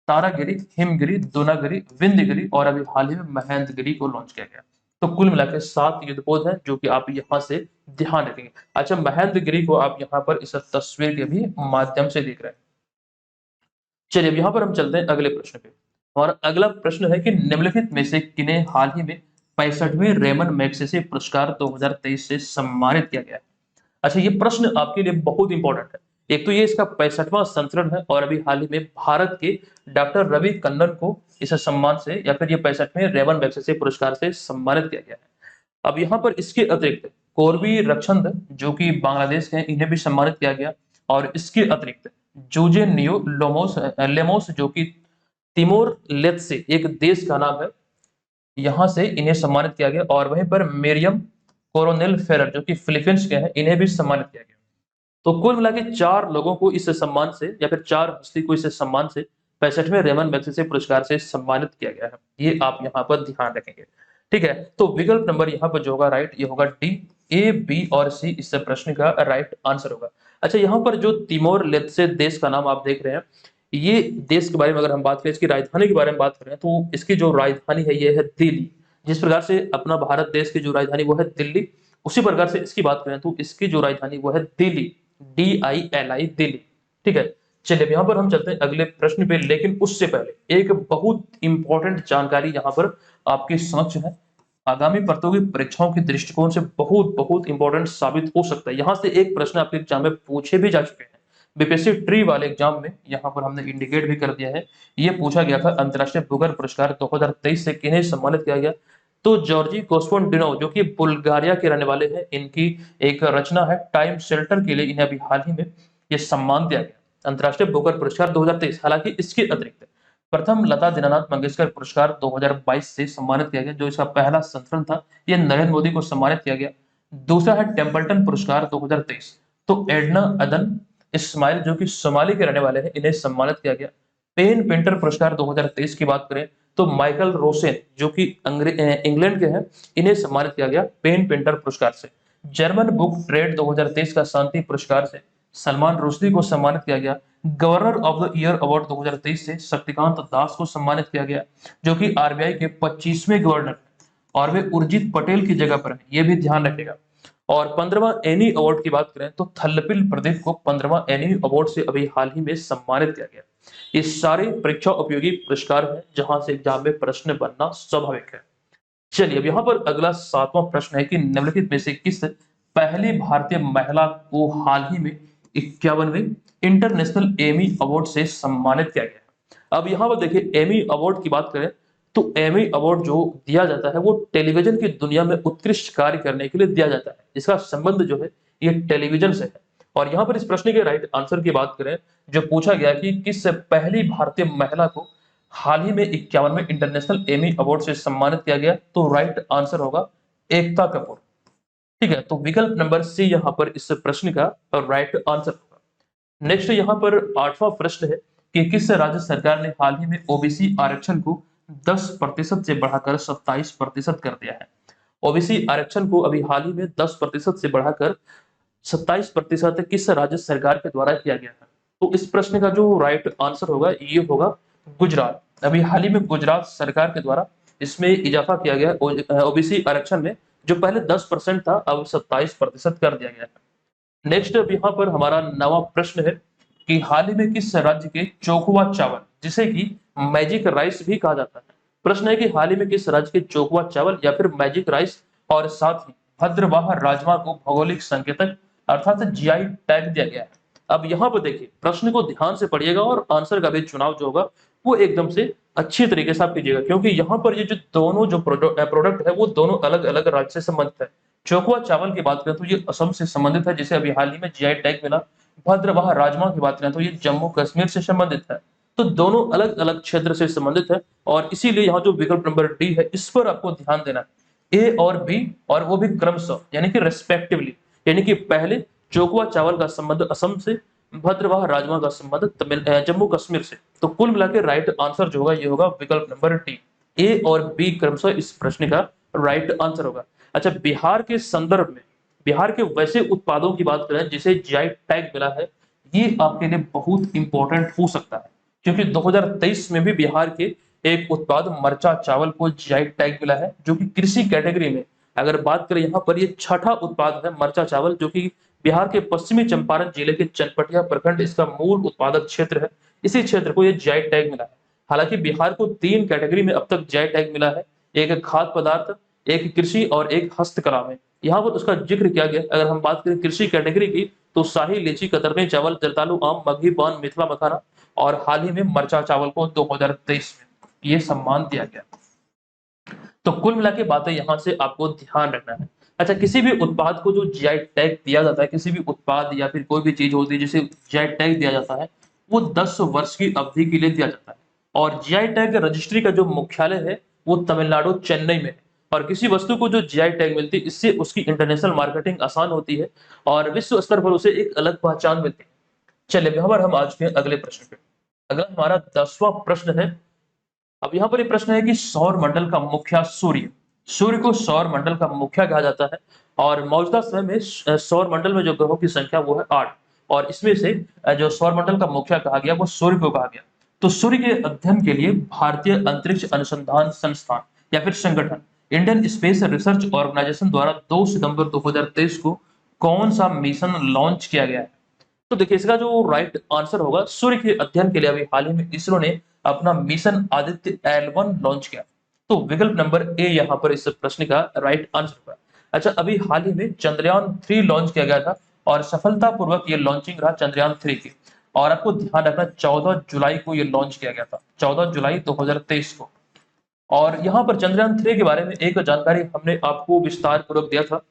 तारागिरी, हिमगिरी, द्रोणागिरी, विंध्यगिरी और अभी हाल ही में महेंद्रगिरी को लॉन्च किया गया। तो कुल मिलाकर 7 युद्धपोत हैं जो कि आप यहाँ से ध्यान रखेंगे। अच्छा, महेंद्रगिरी को आप यहाँ पर इस तस्वीर के भी माध्यम से देख रहे हैं। चलिए, अब यहाँ पर हम चलते हैं अगले प्रश्न पे। हमारा अगला प्रश्न है कि निम्नलिखित में से किन्हें हाल ही में 65वें रेमन मैग्सेसे पुरस्कार 2023 से सम्मानित किया गया है? अच्छा, ये प्रश्न आपके लिए बहुत इंपॉर्टेंट है। एक तो ये इसका 65वां संस्करण है और अभी हाल ही में भारत के डॉक्टर रवि कन्नन को इस सम्मान से या फिर ये 65वें रेमन मैग्सेसे पुरस्कार से सम्मानित किया गया है। अब यहाँ पर इसके अतिरिक्त कोरबी रक्षंद जो कि बांग्लादेश के हैं, इन्हें भी सम्मानित किया गया और इसके अतिरिक्त जूजे नियो लोमोस लेमोस जो कि तिमोर लेत्से एक देश का नाम है, यहाँ से इन्हें सम्मानित किया गया और वहीं पर मेरियम कोरोनेल फेरर जो कि फिलीपींस के हैं, इन्हें भी सम्मानित किया गया। तो कुल मिला के 4 लोगों को इस सम्मान से या फिर 4 हस्ती को इस सम्मान से 65वें रेमन मैग्सेसे पुरस्कार से सम्मानित किया गया है। ये आप यहाँ पर ध्यान रखेंगे। ठीक है, तो विकल्प नंबर यहाँ पर जो होगा राइट, ये होगा डी। ए, बी और सी इस प्रश्न का राइट आंसर होगा। अच्छा, यहाँ पर जो तिमोर लेत्से देश का नाम आप देख रहे हैं, ये देश के बारे में अगर हम बात करें, इसकी राजधानी के बारे में बात करें तो इसकी जो राजधानी है ये है दिल्ली। जिस प्रकार से अपना भारत देश की जो राजधानी वो है दिल्ली, उसी प्रकार से इसकी बात करें तो इसकी जो राजधानी वो है दिल्ली, DILI दिल्ली। ठीक है, चलिए यहाँ पर हम चलते हैं अगले प्रश्न पे, लेकिन उससे पहले एक बहुत इंपॉर्टेंट जानकारी यहाँ पर आपके समक्ष है, आगामी प्रतियोगी परीक्षाओं के दृष्टिकोण से बहुत बहुत इंपॉर्टेंट साबित हो सकता है। यहाँ से एक प्रश्न आपके एग्जाम में पूछे भी जा चुके हैं, बीपीएससी ट्री वाले एग्जाम में, यहाँ पर हमने इंडिकेट भी कर दिया है। ये पूछा गया था अंतरराष्ट्रीय बुकर पुरस्कार 2023 से किन्हें सम्मानित किया गया? तो जॉर्जी कोस्टोंटिनोव जो कि बुल्गारिया के रहने वाले हैं, इनकी एक रचना है टाइम शेल्टर के लिए इन्हें अभी हाल ही में ये सम्मान दिया गया, अंतरराष्ट्रीय बुकर पुरस्कार 2023। हालांकि इसके अतिरिक्त प्रथम लता दीनानाथ मंगेशकर पुरस्कार 2022 से सम्मानित किया गया, जो इसका पहला संस्करण था, ये नरेंद्र मोदी को सम्मानित किया गया। दूसरा है टेम्पल्टन पुरस्कार 2023, तो एडना अदन इस्माइल जो कि सोमाली के रहने वाले हैं, इन्हें सम्मानित किया गया। पेन पेंटर पुरस्कार 2023 की बात करें तो माइकल रोसेन जो कि इंग्लैंड के हैं, इन्हें सम्मानित किया गया पेन पेंटर पुरस्कार से। जर्मन बुक ट्रेड 2023 का शांति पुरस्कार से सलमान रुश्दी को सम्मानित किया गया। Governor of the year award 2023 से शक्तिकांत दास को सम्मानित किया गया, जो कि आरबीआई के 25वें गवर्नर और वे उर्जित पटेल की जगह पर है, ये भी ध्यान रखेगा। और 15वां एनी अवार्ड की बात करें तो थल्लपिल प्रदीप को 15वां एनी अवार्ड से अभी हाल ही में सम्मानित किया गया। ये सारे परीक्षा उपयोगी पुरस्कार हैं जहां से एग्जाम में प्रश्न बनना स्वाभाविक है। चलिए, अब यहाँ पर अगला 7वां प्रश्न है कि निम्नलिखित में से किस पहली भारतीय महिला को हाल ही में 51वें इंटरनेशनल एमी अवार्ड से सम्मानित किया गया? अब यहाँ पर देखिए, एमी अवार्ड की बात करें तो एमी अवार्ड जो दिया जाता है वो टेलीविजन की दुनिया में उत्कृष्ट कार्य करने के लिए दिया जाता है। इसका संबंध जो है ये टेलीविजन से है। और यहाँ पर इस प्रश्न के राइट आंसर की बात करें, जो पूछा गया कि किस पहली भारतीय महिला को हाल ही में 51वें इंटरनेशनल एमी अवार्ड से सम्मानित किया गया, तो राइट आंसर होगा एकता कपूर। ठीक है, तो विकल्प नंबर सी यहाँ पर इस प्रश्न का राइट आंसर होगा। नेक्स्ट यहाँ पर 8वां प्रश्न है कि किस राज्य सरकार ने हाल ही में ओबीसी आरक्षण को 10% से बढ़ाकर 27% कर दिया है? ओबीसी आरक्षण को अभी हाल ही में 10% से बढ़ाकर 27% किस राज्य सरकार के द्वारा किया गया है? तो इस प्रश्न का जो राइट आंसर होगा ये होगा गुजरात। अभी हाल ही में गुजरात सरकार के द्वारा इसमें इजाफा किया गया ओबीसी आरक्षण में, जो पहले 10% था अब 27% कर दिया गया है। नेक्स्ट अब यहाँ पर हमारा 9वां प्रश्न है कि हाल ही में किस राज्य के चोखुआ चावल, जिसे कि मैजिक राइस भी कहा जाता है, प्रश्न है कि हाल ही में किस राज्य के चोखुआ चावल या फिर मैजिक राइस और साथ ही भद्रवाह राजमा को भौगोलिक संकेतक अर्थात जीआई टैग दिया गया है? अब यहाँ पर देखिए, प्रश्न को ध्यान से पढ़िएगा और आंसर का भी चुनाव जो होगा वो एकदम से अच्छी तरीके से आप कीजिएगा, क्योंकि यहाँ पर ये जो दोनों जो प्रोडक्ट है वो दोनों अलग अलग राज्य से संबंधित है। चोखुआ चावल की बात करें तो ये असम से संबंधित है, जिसे अभी हाल ही में जीआई टैग मिला। भद्रवाह राजमा की बात करें तो ये जम्मू कश्मीर से संबंधित है। तो दोनों अलग अलग क्षेत्र से संबंधित है और इसीलिए यहाँ जो विकल्प नंबर डी है इस पर आपको ध्यान देना है, ए और बी, और वो भी क्रमशः यानी कि रेस्पेक्टिवली, यानी कि पहले चोखुआ चावल का संबंध असम से, भद्रवाह राजमा का संबंध जम्मू कश्मीर से। तो कुल मिला के राइट आंसर जो होगा ये होगा विकल्प नंबर डी। ए और बी क्रमशः इस प्रश्न का राइट आंसर होगा। अच्छा, बिहार के संदर्भ में बिहार के वैसे उत्पादों की बात करें जिसे जीआई टैग मिला है, ये आपके लिए बहुत इंपॉर्टेंट हो सकता है, क्योंकि 2023 में भी बिहार के एक उत्पाद मरचा चावल को जीआई टैग मिला है, जो कि कृषि कैटेगरी में अगर बात करें यहाँ पर ये छठा उत्पाद है मरचा चावल, जो कि बिहार के पश्चिमी चंपारण जिले के चनपटिया प्रखंड इसका मूल उत्पादक क्षेत्र है। इसी क्षेत्र को ये जीआई टैग मिला है। हालांकि बिहार को 3 कैटेगरी में अब तक जीआई टैग मिला है, एक खाद्य पदार्थ, एक कृषि और एक हस्तकला में। यहाँ पर उसका जिक्र किया गया। अगर हम बात करें कृषि कैटेगरी की तो शाही लीची, कतरनी चावल, जरदालू आम, मगही पान, मिथिला मखाना और हाल ही में मरचा चावल को 2023 में ये सम्मान दिया गया। तो कुल मिला के बातें यहाँ से आपको ध्यान रखना है। अच्छा, किसी भी उत्पाद को जो जीआई टैग दिया जाता है, किसी भी उत्पाद या फिर कोई भी चीज होती है जिसे जीआई टैग दिया जाता है, वो 10 वर्ष की अवधि के लिए दिया जाता है। और जीआई टैग रजिस्ट्री का जो मुख्यालय है वो तमिलनाडु चेन्नई में है। और किसी वस्तु को जो जीआई टैग मिलती है, इससे उसकी इंटरनेशनल मार्केटिंग आसान होती है और विश्व स्तर पर उसे एक अलग पहचान मिलती है। चलिए यहाँ पर हम आज के अगले प्रश्न पे। अगला हमारा 10वां प्रश्न है। अब यहाँ पर एक प्रश्न है कि सौर मंडल का मुखिया सूर्य। सूर्य को सौर मंडल का मुखिया कहा जाता है और मौजूदा समय में सौर मंडल में जो ग्रहों की संख्या वो है 8, और इसमें से जो सौर मंडल का मुखिया कहा गया वो सूर्य को कहा गया। तो सूर्य के अध्ययन के लिए भारतीय अंतरिक्ष अनुसंधान संस्थान या फिर संगठन इंडियन स्पेस रिसर्च ऑर्गेनाइजेशन द्वारा 2 सितंबर 2023 को कौन सा मिशन लॉन्च किया गया है? तो देखिए, इसका जो राइट आंसर होगा, सूर्य के अध्ययन के लिए अभी हाल ही में इसरो ने अपना मिशन आदित्य L1 लॉन्च किया। तो विकल्प नंबर ए यहाँ पर इस प्रश्न का राइट आंसर होगा। अच्छा, अभी हाल ही में चंद्रयान 3 लॉन्च किया गया था और सफलतापूर्वक ये लॉन्चिंग रहा चंद्रयान 3 की। और आपको ध्यान रखना 14 जुलाई को ये लॉन्च किया गया था, 14 जुलाई 2023 को। और यहाँ पर चंद्रयान 3 के बारे में एक जानकारी हमने आपको विस्तार पूर्वक दिया था,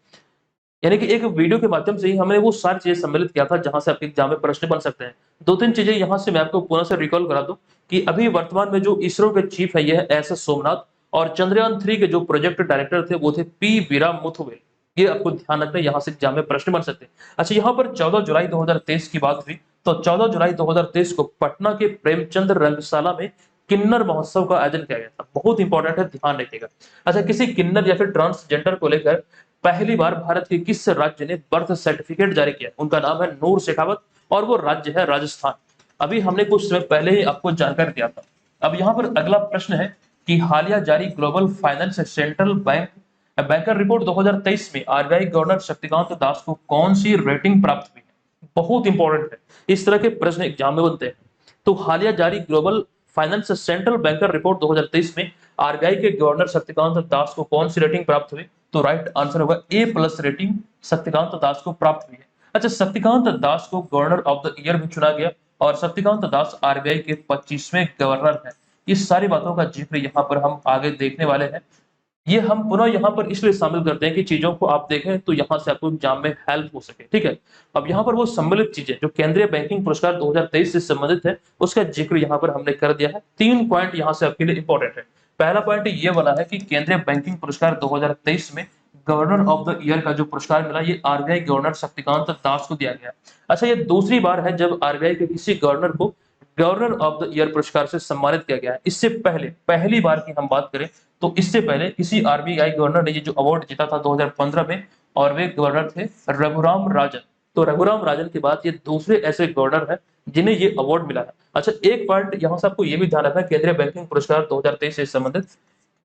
यानी कि एक वीडियो के माध्यम से ही हमने वो सारी चीजें सम्मिलित किया था जहां से आपके एग्जाम में प्रश्न बन सकते हैं। 2-3 चीजें यहां से मैं आपको पुनः से रिकॉल करा दूं कि अभी वर्तमान में जो इसरो के चीफ है ये है एस सोमनाथ, और चंद्रयान 3 के जो प्रोजेक्ट डायरेक्टर थे वो थे पी वीरा मुथुवेल। ये आपको ध्यान रखना है, यहाँ से एग्जाम में प्रश्न बन सकते हैं। अच्छा, यहाँ पर 14 जुलाई 2023 की बात हुई, तो 14 जुलाई 2023 को पटना के प्रेमचंद रंगशाला में किन्नर महोत्सव का आयोजन किया गया था। बहुत इंपॉर्टेंट है, ध्यान रखिएगा। अच्छा, किसी किन्नर या फिर ट्रांसजेंडर को लेकर पहली बार भारत के किस राज्य ने बर्थ सर्टिफिकेट जारी किया? उनका नाम है नूर शेखावत और वो राज्य है राजस्थान। अभी हमने कुछ समय पहले ही आपको जानकारी दिया था। अब यहाँ पर अगला प्रश्न है कि हालिया जारी global finance central banker report 2023 में आरबीआई गवर्नर शक्तिकांत दास को कौन सी रेटिंग प्राप्त हुई है? बहुत इंपॉर्टेंट है, इस तरह के प्रश्न एग्जाम में बनते हैं। तो हालिया जारी global finance central banker report 2023 में आरबीआई के गवर्नर शक्तिकांत दास को कौन सी रेटिंग प्राप्त हुई? तो राइट आंसर होगा A+ रेटिंग शक्तिकांत दास को प्राप्त हुई है। अच्छा, शक्तिकांत दास को गवर्नर ऑफ द ईयर भी चुना गया और शक्तिकांत दास आरबीआई के 25वें गवर्नर हैं। इस सारी बातों का जिक्र यहाँ पर हम आगे देखने वाले हैं। ये हम पुनः यहाँ पर इसलिए शामिल करते हैं कि चीजों को आप देखें तो यहाँ से आपको एग्जाम में हेल्प हो सके, ठीक है। अब यहाँ पर वो सम्मिलित चीजें जो केंद्रीय बैंकिंग पुरस्कार 2023 से संबंधित है उसका जिक्र यहाँ पर हमने कर दिया है। 3 पॉइंट यहाँ से आपके लिए इंपॉर्टेंट है। पहला पॉइंट ये वाला है कि केंद्रीय बैंकिंग पुरस्कार 2023 में गवर्नर ऑफ द ईयर का जो पुरस्कार मिला ये आरबीआई गवर्नर शक्तिकांत दास को दिया गया। अच्छा, ये दूसरी बार है जब आरबीआई के किसी गवर्नर को गवर्नर ऑफ द ईयर पुरस्कार से सम्मानित किया गया है। इससे पहले पहली बार की हम बात करें तो इससे पहले किसी आरबीआई गवर्नर ने ये जो अवार्ड जीता था 2015 में, और वे गवर्नर थे रघुराम राजन। तो रघुराम राजन के बाद ये दूसरे ऐसे गवर्नर हैं जिन्हें ये अवार्ड मिला है। अच्छा, एक पॉइंट यहाँ से आपको ये भी ध्यान रखना है, केंद्रीय बैंकिंग पुरस्कार 2023 से संबंधित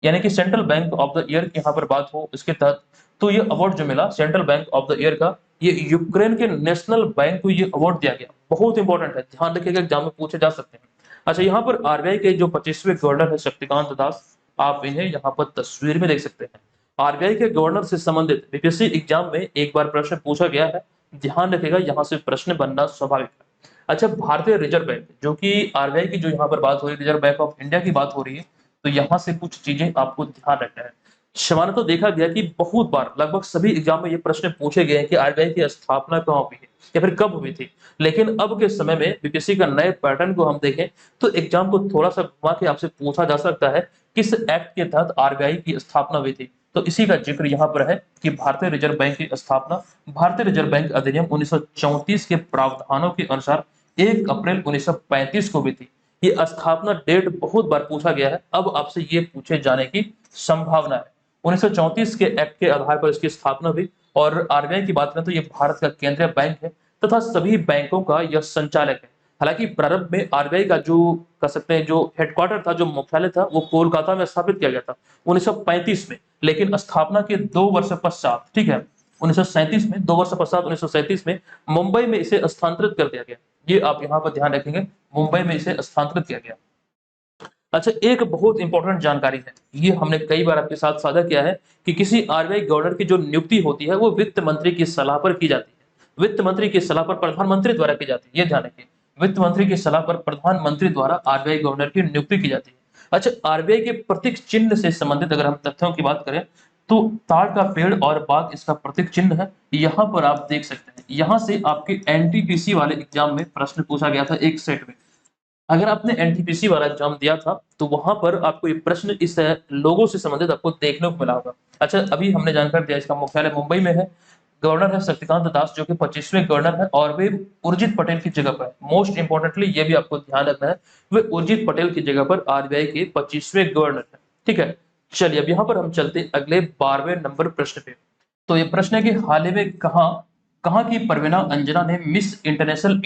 यानी कि central bank of the year की यहाँ पर बात हो इसके तहत, तो ये अवार्ड जो मिला central bank of the year का, ये यूक्रेन के नेशनल बैंक को ये अवार्ड दिया गया। बहुत इंपॉर्टेंट है, ध्यान रखिएगा, एग्जाम में पूछे जा सकते हैं। अच्छा, यहाँ पर आरबीआई के जो 25वें गवर्नर है शक्तिकांत दास, आप इन्हें यहाँ पर तस्वीर में देख सकते हैं। आरबीआई के गवर्नर से संबंधित बीपीएससी एग्जाम में एक बार प्रश्न पूछा गया है, ध्यान रखिएगा, यहाँ से प्रश्न बनना स्वाभाविक है। अच्छा, भारतीय रिजर्व बैंक जो कि आरबीआई की जो यहाँ पर बात हो रही है, रिजर्व बैंक ऑफ इंडिया की बात हो रही है, तो यहाँ से कुछ चीजें आपको ध्यान रखना है। सामान्यतः देखा गया कि बहुत बार लगभग सभी एग्जाम में ये प्रश्न पूछे गए हैं कि आरबीआई की स्थापना कहाँ हुई है। या फिर कब हुई थी। लेकिन अब के समय में बीपीएससी का नए पैटर्न को हम देखें तो एग्जाम को थोड़ा सा घुमा के आपसे पूछा जा सकता है किस एक्ट के तहत आरबीआई की स्थापना हुई थी। तो इसी का जिक्र यहाँ पर है कि भारतीय रिजर्व बैंक की स्थापना भारतीय रिजर्व बैंक अधिनियम 1934 के प्रावधानों के अनुसार 1 अप्रैल 1935 को हुई थी। ये स्थापना डेट बहुत बार पूछा गया है, अब आपसे ये पूछे जाने की संभावना है। 1934 के एक्ट के आधार पर इसकी स्थापना हुई और आरबीआई की बात करें तो ये भारत का केंद्रीय बैंक है तथा सभी बैंकों का यह संचालक है। हालांकि प्रारंभ में आरबीआई का जो कह सकते हैं जो हेडक्वार्टर था, जो मुख्यालय था, वो कोलकाता में स्थापित किया गया था 1935 में। लेकिन स्थापना के 2 वर्ष पश्चात, ठीक है, 1937 में 2 वर्ष पश्चात 1937 में मुंबई में इसे स्थानांतरित कर दिया गया। ये आप यहाँ पर ध्यान रखेंगे, मुंबई में इसे स्थानांतरित किया गया। अच्छा, एक बहुत इंपॉर्टेंट जानकारी है, ये हमने कई बार आपके साथ साझा किया है कि किसी आरबीआई गवर्नर की जो नियुक्ति होती है वो वित्त मंत्री की सलाह पर की जाती है। वित्त मंत्री की सलाह पर प्रधानमंत्री द्वारा की जाती है, ये ध्यान रखिए। वित्त मंत्री की सलाह पर प्रधानमंत्री द्वारा आरबीआई गवर्नर की नियुक्ति की जाती है। अच्छा, आरबीआई के प्रतीक चिन्ह से संबंधित अगर हम तथ्यों की बात करें तो ताड़ का पेड़ और बाघ इसका प्रतीक चिन्ह है। यहाँ पर आप देख सकते हैं, यहाँ से आपके एनटीपीसी वाले एग्जाम में प्रश्न पूछा गया था एक सेट में। अगर आपने एनटीपीसी वाला एग्जाम दिया था तो वहां पर आपको ये प्रश्न इस लोगों से संबंधित आपको देखने को मिला होगा। अच्छा, अभी हमने जानकारी दिया इसका मुख्यालय मुंबई में है, गवर्नर है शक्तिकांत दास जो कि 25वें गवर्नर है और वे उर्जित पटेल की जगह पर, मोस्ट इंपोर्टेंटली ये भी आपको ध्यान रखना है, वे उर्जित पटेल की जगह पर आरबीआई के 25वें गवर्नर है। ठीक है, चलिए अब यहाँ पर हम चलते हैं अगले 12वें नंबर प्रश्न पे। तो ये प्रश्न है कि हाल ही में कहाँ कहाँ की परवीना अंजना ने मिस इंटरनेशनल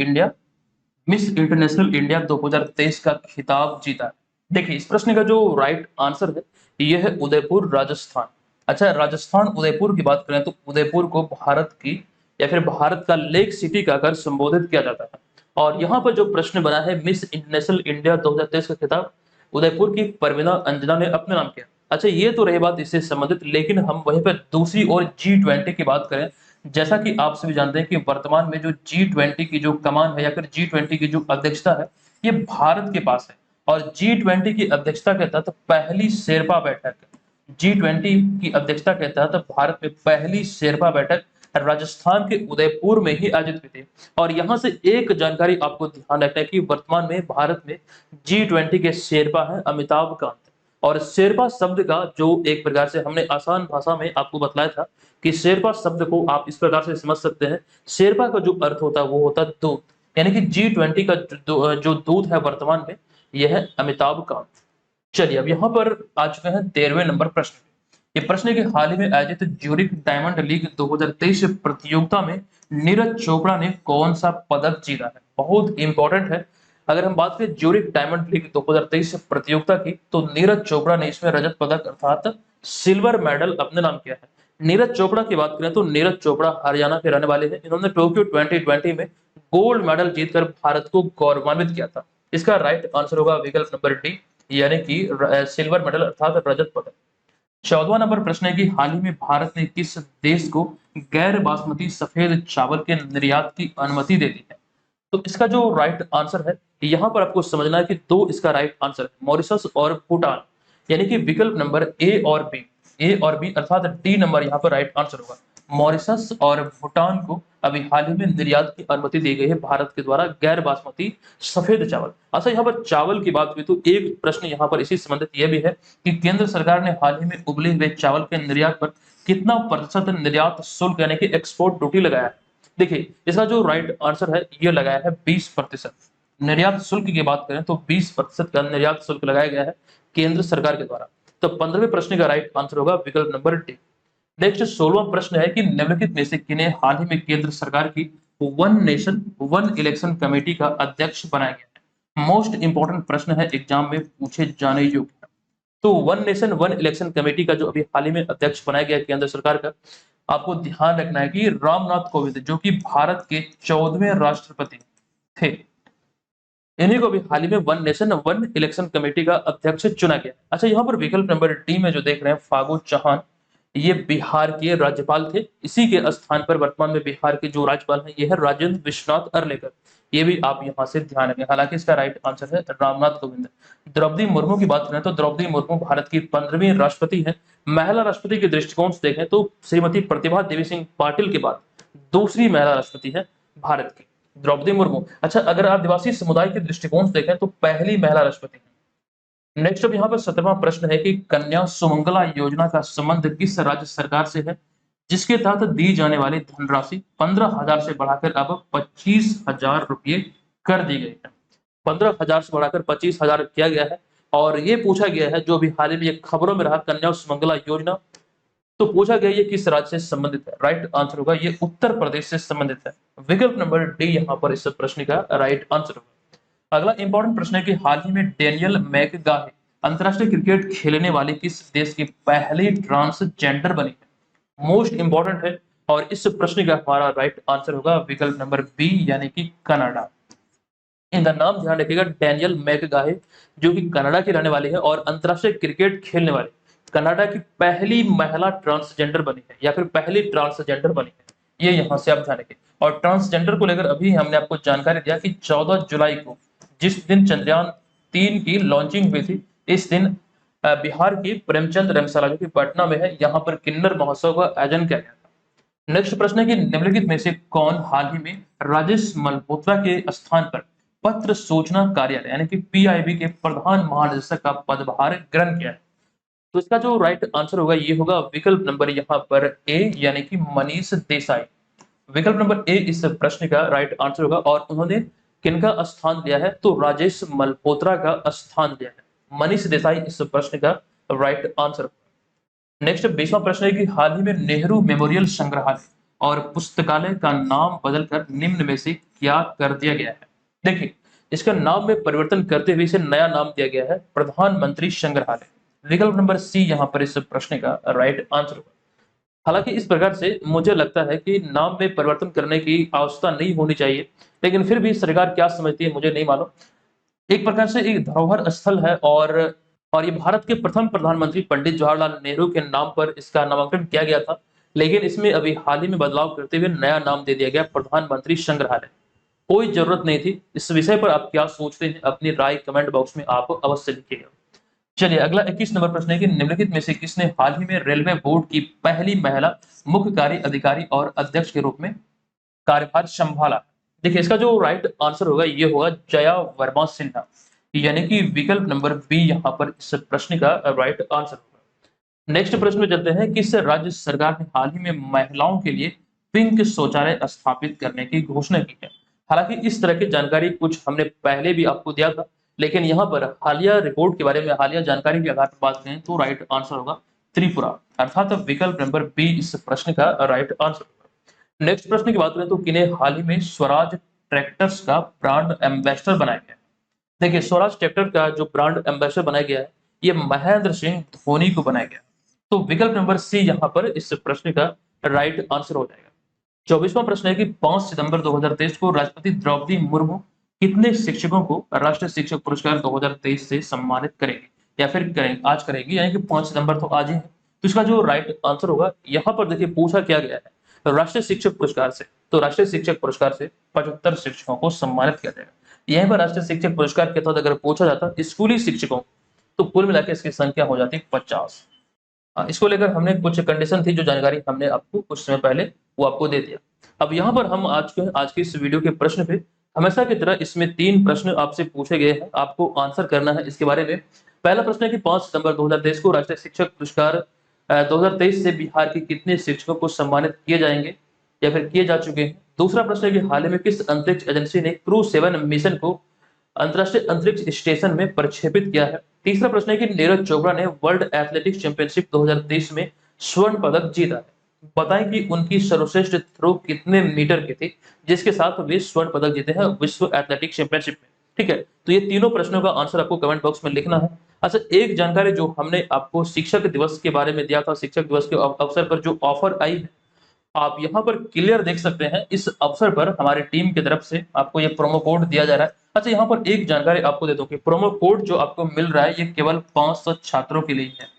इंडिया 2023 का खिताब जीता है। देखिए, इस प्रश्न का जो राइट आंसर है यह है उदयपुर, राजस्थान। अच्छा, राजस्थान उदयपुर की बात करें तो उदयपुर को भारत की या फिर भारत का लेक सिटी का कर संबोधित किया जाता है। और यहाँ पर जो प्रश्न बना है मिस इंटरनेशनल इंडिया 2023 का खिताब उदयपुर की परवीना अंजना ने अपने नाम किया। अच्छा, ये तो रही बात इससे संबंधित, लेकिन हम वहीं पर दूसरी ओर G20 की बात करें। जैसा कि आप सभी जानते हैं कि वर्तमान में जो G20 की जो कमान है या फिर G20 की जो अध्यक्षता है ये भारत के पास है। और G20 की अध्यक्षता के तहत पहली शेरपा बैठक, G20 की अध्यक्षता के तहत भारत में पहली शेरपा बैठक राजस्थान के उदयपुर में ही आयोजित हुई थी। और यहाँ से एक जानकारी आपको ध्यान रखना है कि वर्तमान में भारत में G20 के शेरपा हैं अमिताभ कांत। और शेरपा शब्द का जो एक प्रकार से हमने आसान भाषा में आपको बतलाया था कि शेरपा शब्द को आप इस प्रकार से समझ सकते हैं, शेरपा का जो अर्थ होता है वो होता है दूत, यानी कि G20 का जो दूत है वर्तमान में यह है अमिताभ कांत। चलिए अब यहाँ पर आ चुके हैं 13वें नंबर प्रश्न। ये प्रश्न है कि हाल ही में आयोजित ज्यूरिख डायमंड लीग 2023 प्रतियोगिता में नीरज चोपड़ा ने कौन सा पदक जीता है। बहुत इंपॉर्टेंट है। अगर हम बात करें ज्यूरिख डायमंड लीग 2023 प्रतियोगिता की तो नीरज चोपड़ा ने इसमें रजत पदक अर्थात सिल्वर मेडल अपने नाम किया है। नीरज चोपड़ा की बात करें तो नीरज चोपड़ा हरियाणा के रहने वाले हैं। इन्होंने टोक्यो 2020 में गोल्ड मेडल जीतकर भारत को गौरवान्वित किया था। इसका राइट आंसर होगा विकल्प नंबर डी, यानी कि सिल्वर मेडल अर्थात रजत पदक। 14वां नंबर प्रश्न है कि हाल ही में भारत ने किस देश को गैर बासमती सफेद चावल के निर्यात की अनुमति दे दी है। तो इसका जो राइट आंसर है यहाँ पर आपको समझना है कि दो इसका राइट आंसर है, मॉरिशस और भूटान, यानी कि विकल्प नंबर ए और बी अर्थात डी नंबर यहाँ पर राइट आंसर होगा। मॉरिशस और भूटान को अभी हाल ही में निर्यात की अनुमति दी गई है भारत के द्वारा गैर बासमती सफेद चावल। अच्छा, यहाँ पर चावल की बात हुई तो एक प्रश्न यहाँ पर इसी संबंधित यह भी है कि केंद्र सरकार ने हाल ही में उबले हुए चावल के निर्यात पर कितना प्रतिशत निर्यात शुल्क यानी कि एक्सपोर्ट ड्यूटी लगाया है। देखिए, इसका जो राइट आंसर है ये लगाया है 20%। निर्यात शुल्क की बात करें तो 20% का निर्यात शुल्क लगाया गया है केंद्र सरकार के द्वारा। तो 15वें प्रश्न का राइट आंसर होगा विकल्प नंबर डी। नेक्स्ट 16वां प्रश्न है कि निम्नलिखित में से किन्हें हाल ही में केंद्र सरकार की one nation one election committee का अध्यक्ष बनाया गया है। मोस्ट इंपोर्टेंट प्रश्न है, एग्जाम में पूछे जाने योग्य। तो one nation one election committee का जो अभी हाल ही में अध्यक्ष बनाया गया केंद्र सरकार का, आपको ध्यान रखना है कि रामनाथ कोविंद जो कि भारत के 14वें राष्ट्रपति थे, इन्हीं को भी हाल ही में one nation one election committee का अध्यक्ष चुना गया। अच्छा, यहाँ पर विकल्प नंबर डी में जो देख रहे हैं फागू चौहान, ये बिहार के राज्यपाल थे। इसी के स्थान पर वर्तमान में बिहार के जो राज्यपाल हैं ये है राजेंद्र विश्वनाथ अर्लेकर। ये भी आप यहाँ से ध्यान रखें। हालांकि इसका राइट आंसर है रामनाथ कोविंद। द्रौपदी मुर्मू की बात करें तो द्रौपदी मुर्मू भारत की 15वीं राष्ट्रपति है। महिला राष्ट्रपति के दृष्टिकोण से देखें तो श्रीमती प्रतिभा देवी सिंह पाटिल के बाद दूसरी महिला राष्ट्रपति है। भारत की? द्रौपदी मुर्मू। अच्छा, अगर आदिवासी समुदाय के दृष्टिकोण से देखें तो पहली महिला राष्ट्रपति हैं। नेक्स्ट अब यहाँ पर 17वां प्रश्न है कि कन्या सुमंगला योजना का संबंध किस राज्य सरकार से है, जिसके तहत दी जाने वाली धनराशि 15,000 से बढ़ाकर अब 25,000 रुपये कर दी गई है। 15,000 से बढ़ाकर 25,000 किया गया है। और ये पूछा गया है, जो अभी हाल ही में ये खबरों में रहा, कन्या सुमंगला योजना, तो पूछा गया ये किस राज्य से संबंधित है? राइट आंसर होगा ये उत्तर प्रदेश से संबंधित है। विकल्प नंबर डी यहाँ पर इस प्रश्न का राइट आंसर होगा। अगला इंपॉर्टेंट प्रश्न है कि हाल ही में डेनियल मैकगाहे अंतरराष्ट्रीय क्रिकेट खेलने वाली किस देश की पहली ट्रांसजेंडर बनी है? मोस्ट इंपॉर्टेंट है। और इस प्रश्न का हमारा राइट आंसर होगा विकल्प नंबर बी यानी कि कनाडा। इनका नाम ध्यान रखिएगा, डेनियल मैकगाहे, जो कि कनाडा के रहने वाले हैं और अंतरराष्ट्रीय क्रिकेट खेलने वाले कनाडा की पहली महिला ट्रांसजेंडर बनी है या फिर पहली ट्रांसजेंडर बनी है। ये यहाँ से आप ध्यान रखें। और ट्रांसजेंडर को लेकर अभी हमने आपको जानकारी दिया कि 14 जुलाई को, जिस दिन चंद्रयान 3 की लॉन्चिंग हुई थी, इस दिन बिहार की प्रेमचंद रंगशाला जो कि पटना में है, यहाँ पर किन्नर महोत्सव का आयोजन किया गया था। नेक्स्ट प्रश्न है कि निम्नलिखित में से कौन हाल ही में राजेश मल्होत्रा के स्थान पर पत्र सूचना कार्यालय यानी कि पीआईबी के प्रधान महानिदेशक का पदभार ग्रहण किया है? तो इसका जो राइट आंसर होगा ये होगा विकल्प नंबर यहाँ पर ए यानी कि मनीष देसाई। विकल्प नंबर ए इस प्रश्न का राइट आंसर होगा। और उन्होंने किनका स्थान लिया है? तो राजेश मल्होत्रा का स्थान लिया है। मनीष देसाई इस प्रश्न का राइट आंसर। नेक्स्ट 20वां प्रश्न है कि हाल ही में नेहरू मेमोरियल संग्रहालय और पुस्तकालय का नाम बदलकर निम्न में से क्या कर दिया गया है? देखिए, इसका नाम में परिवर्तन करते हुए इसे नया नाम दिया गया है प्रधानमंत्री संग्रहालय। विकल्प नंबर सी यहाँ पर इस प्रश्न का राइट आंसर होगा। हालांकि इस प्रकार से मुझे लगता है कि नाम में परिवर्तन करने की आवश्यकता नहीं होनी चाहिए, लेकिन फिर भी सरकार क्या समझती है मुझे नहीं मालूम। एक प्रकार से एक धरोहर स्थल है और ये भारत के प्रथम प्रधानमंत्री पंडित जवाहरलाल नेहरू के नाम पर इसका नामांकन किया गया था, लेकिन इसमें अभी हाल ही में बदलाव करते हुए नया नाम दे दिया गया प्रधानमंत्री संग्रहालय। कोई जरूरत नहीं थी। इस विषय पर आप क्या सोचते हैं? अपनी राय कमेंट बॉक्स में आप अवश्य लिखिएगा। चलिए अगला 21 नंबर प्रश्न है कि निम्नलिखित में से किसने हाल ही में रेलवे बोर्ड की पहली महिला मुख्य कार्य अधिकारी और अध्यक्ष के रूप में कार्यभार संभाला? देखिए, इसका जो राइट आंसर होगा ये होगा जया वर्मा सिन्हा, यानी कि विकल्प नंबर बी यहाँ पर इस प्रश्न का राइट आंसर होगा। नेक्स्ट प्रश्न में चलते हैं। किस राज्य सरकार ने हाल ही में महिलाओं के लिए पिंक शौचालय स्थापित करने की घोषणा की है? हालांकि इस तरह की जानकारी कुछ हमने पहले भी आपको दिया था, लेकिन यहाँ पर हालिया रिपोर्ट के बारे में, हालिया जानकारी के आधार पर बात करें तो राइट आंसर होगा त्रिपुरा, अर्थात विकल्प नंबर बी इस प्रश्न का राइट आंसर होगा। नेक्स्ट प्रश्न की बात करें तो किन्हें हाल ही में स्वराज ट्रैक्टर्स का ब्रांड एम्बेसडर बनाया गया? देखिए, स्वराज ट्रैक्टर का जो ब्रांड एम्बेसडर बनाया गया है ये महेंद्र सिंह धोनी को बनाया गया। तो विकल्प नंबर सी यहाँ पर इस प्रश्न का राइट आंसर हो जाएगा। 24वां प्रश्न है कि 5 सितंबर 2023 को राष्ट्रपति द्रौपदी मुर्मू कितने शिक्षकों को राष्ट्रीय शिक्षक पुरस्कार 2023 से सम्मानित करेंगे या फिर करेंगे? आज करेंगी, यानी कि 5 सितंबर तो आज ही है। तो इसका जो राइट आंसर होगा यहाँ पर देखिए पूछा क्या गया है राष्ट्रीय शिक्षक पुरस्कार से, तो राष्ट्रीय शिक्षक पुरस्कार से 75 शिक्षकों को सम्मानित किया जाएगा। यहीं पर राष्ट्रीय शिक्षक पुरस्कार के तहत अगर पूछा जाता स्कूली शिक्षकों, तो कुल मिलाकर इसकी संख्या हो जाती 50। इसको लेकर हमने कुछ कंडीशन थी, जो जानकारी हमने आपको कुछ समय पहले वो आपको दे दिया। अब यहाँ पर हम आज के इस वीडियो के प्रश्न पे हमेशा की तरह इसमें 3 प्रश्न आपसे पूछे गए हैं, आपको आंसर करना है इसके बारे में। पहला प्रश्न है कि 5 सितंबर 2023 को राष्ट्रीय शिक्षक पुरस्कार 2023 से बिहार के कितने शिक्षकों को सम्मानित किए जाएंगे या फिर किए जा चुके हैं? दूसरा प्रश्न है कि हाल ही में किस अंतरिक्ष एजेंसी ने क्रू 7 मिशन को अंतरराष्ट्रीय अंतरिक्ष स्टेशन में प्रक्षेपित किया है? तीसरा प्रश्न है कि नीरज चोपड़ा ने वर्ल्ड एथलेटिक्स चैंपियनशिप 2023 में स्वर्ण पदक जीता है। बताएं कि उनकी सर्वश्रेष्ठ थ्रो कितने मीटर की थी जिसके साथ वे स्वर्ण पदक जीते हैं विश्व एथलेटिक्स चैंपियनशिप में। ठीक है, तो ये तीनों प्रश्नों का आंसर आपको कमेंट बॉक्स में लिखना है। अच्छा, एक जानकारी जो हमने आपको शिक्षक दिवस के बारे में दिया था, शिक्षक दिवस के अवसर पर जो ऑफर आई है, आप यहाँ पर क्लियर देख सकते हैं। इस अवसर पर हमारी टीम की तरफ से आपको ये प्रोमो कोड दिया जा रहा है। अच्छा, यहाँ पर एक जानकारी आपको दे दूं कि प्रोमो कोड जो आपको मिल रहा है ये केवल 500 छात्रों के लिए है।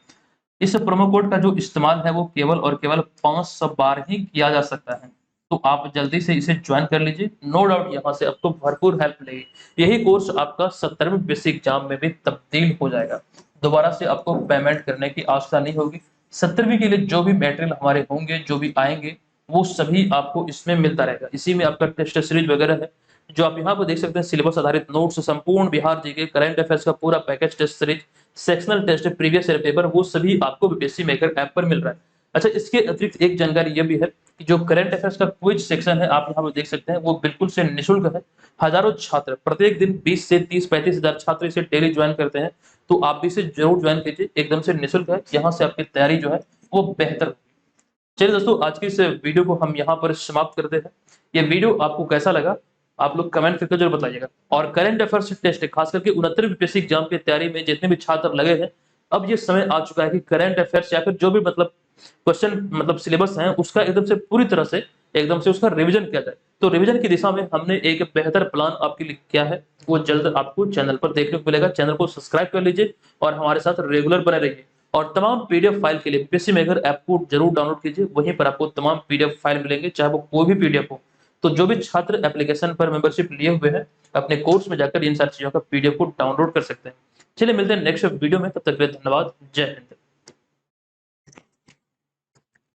इस प्रोमो कोड का जो इस्तेमाल है वो केवल और केवल 500 बार ही किया जा सकता है, तो आप जल्दी से इसे ज्वाइन कर लीजिए। नो डाउट यहाँ से आपको भरपूर हेल्प मिलेगी। यही कोर्स आपका 70वें बेसिक एग्जाम में भी तब्दील हो जाएगा। दोबारा से आपको पेमेंट करने की आवश्यकता नहीं होगी। 70वीं के लिए जो भी मटेरियल हमारे होंगे, जो भी आएंगे, वो सभी आपको इसमें मिलता रहेगा। इसी में आपका टेस्ट सीरीज वगैरह है, जो आप यहाँ पर देख सकते हैं, सिलेबस आधारित नोट्स, संपूर्ण बिहार जीके, करंट अफेयर्स का पूरा package, test series, sectional test, previous year paper, वो सभी आपको बीपीएससी मेकर ऐप पर मिल रहा है। अच्छा, इसके अतिरिक्त एक जानकारी ये भी है कि जो करंट अफेयर्स का क्विज सेक्शन है, आप यहाँ पर देख सकते हैं, वो बिल्कुल से निःशुल्क है। हजारों छात्र प्रतिदिन दिन 20 से 30-35 हजार छात्र इसे डेली ज्वाइन करते हैं, तो आप भी इसे जरूर ज्वाइन कीजिए, एकदम से निःशुल्क है। यहाँ से आपकी तैयारी जो है वो बेहतर होगी। चलिए दोस्तों, आज की इस वीडियो को हम यहाँ पर समाप्त करते हैं। ये वीडियो आपको कैसा लगा, आप लोग कमेंट करके जरूर बताइएगा। और करंट अफेयर्स टेस्ट, खास करके 69वीं बीपीएससी एग्जाम की तैयारी में जितने भी छात्र लगे हैं, अब ये समय आ चुका है कि करंट अफेयर्स या फिर जो भी क्वेश्चन सिलेबस है, उसका एकदम से पूरी तरह से एकदम से उसका रिवीजन किया जाए। तो रिवीजन की दिशा में हमने एक बेहतर प्लान आपके लिए किया है, वो जल्द आपको चैनल पर देखने को मिलेगा। चैनल को सब्सक्राइब कर लीजिए और हमारे साथ रेगुलर बने रहिए। और तमाम पीडीएफ फाइल के लिए बीपीएससी मेकर ऐप को जरूर डाउनलोड कीजिए, वहीं पर आपको तमाम पीडीएफ फाइल मिलेंगे, चाहे वो कोई भी पीडीएफ हो। तो जो भी छात्र एप्लीकेशन पर मेंबरशिप लिए हुए हैं, अपने कोर्स में जाकर इन सारी चीजों का पीडीएफ को डाउनलोड कर सकते हैं। चलिए मिलते हैं नेक्स्ट वीडियो में, तब तक के लिए धन्यवाद। जय हिंद।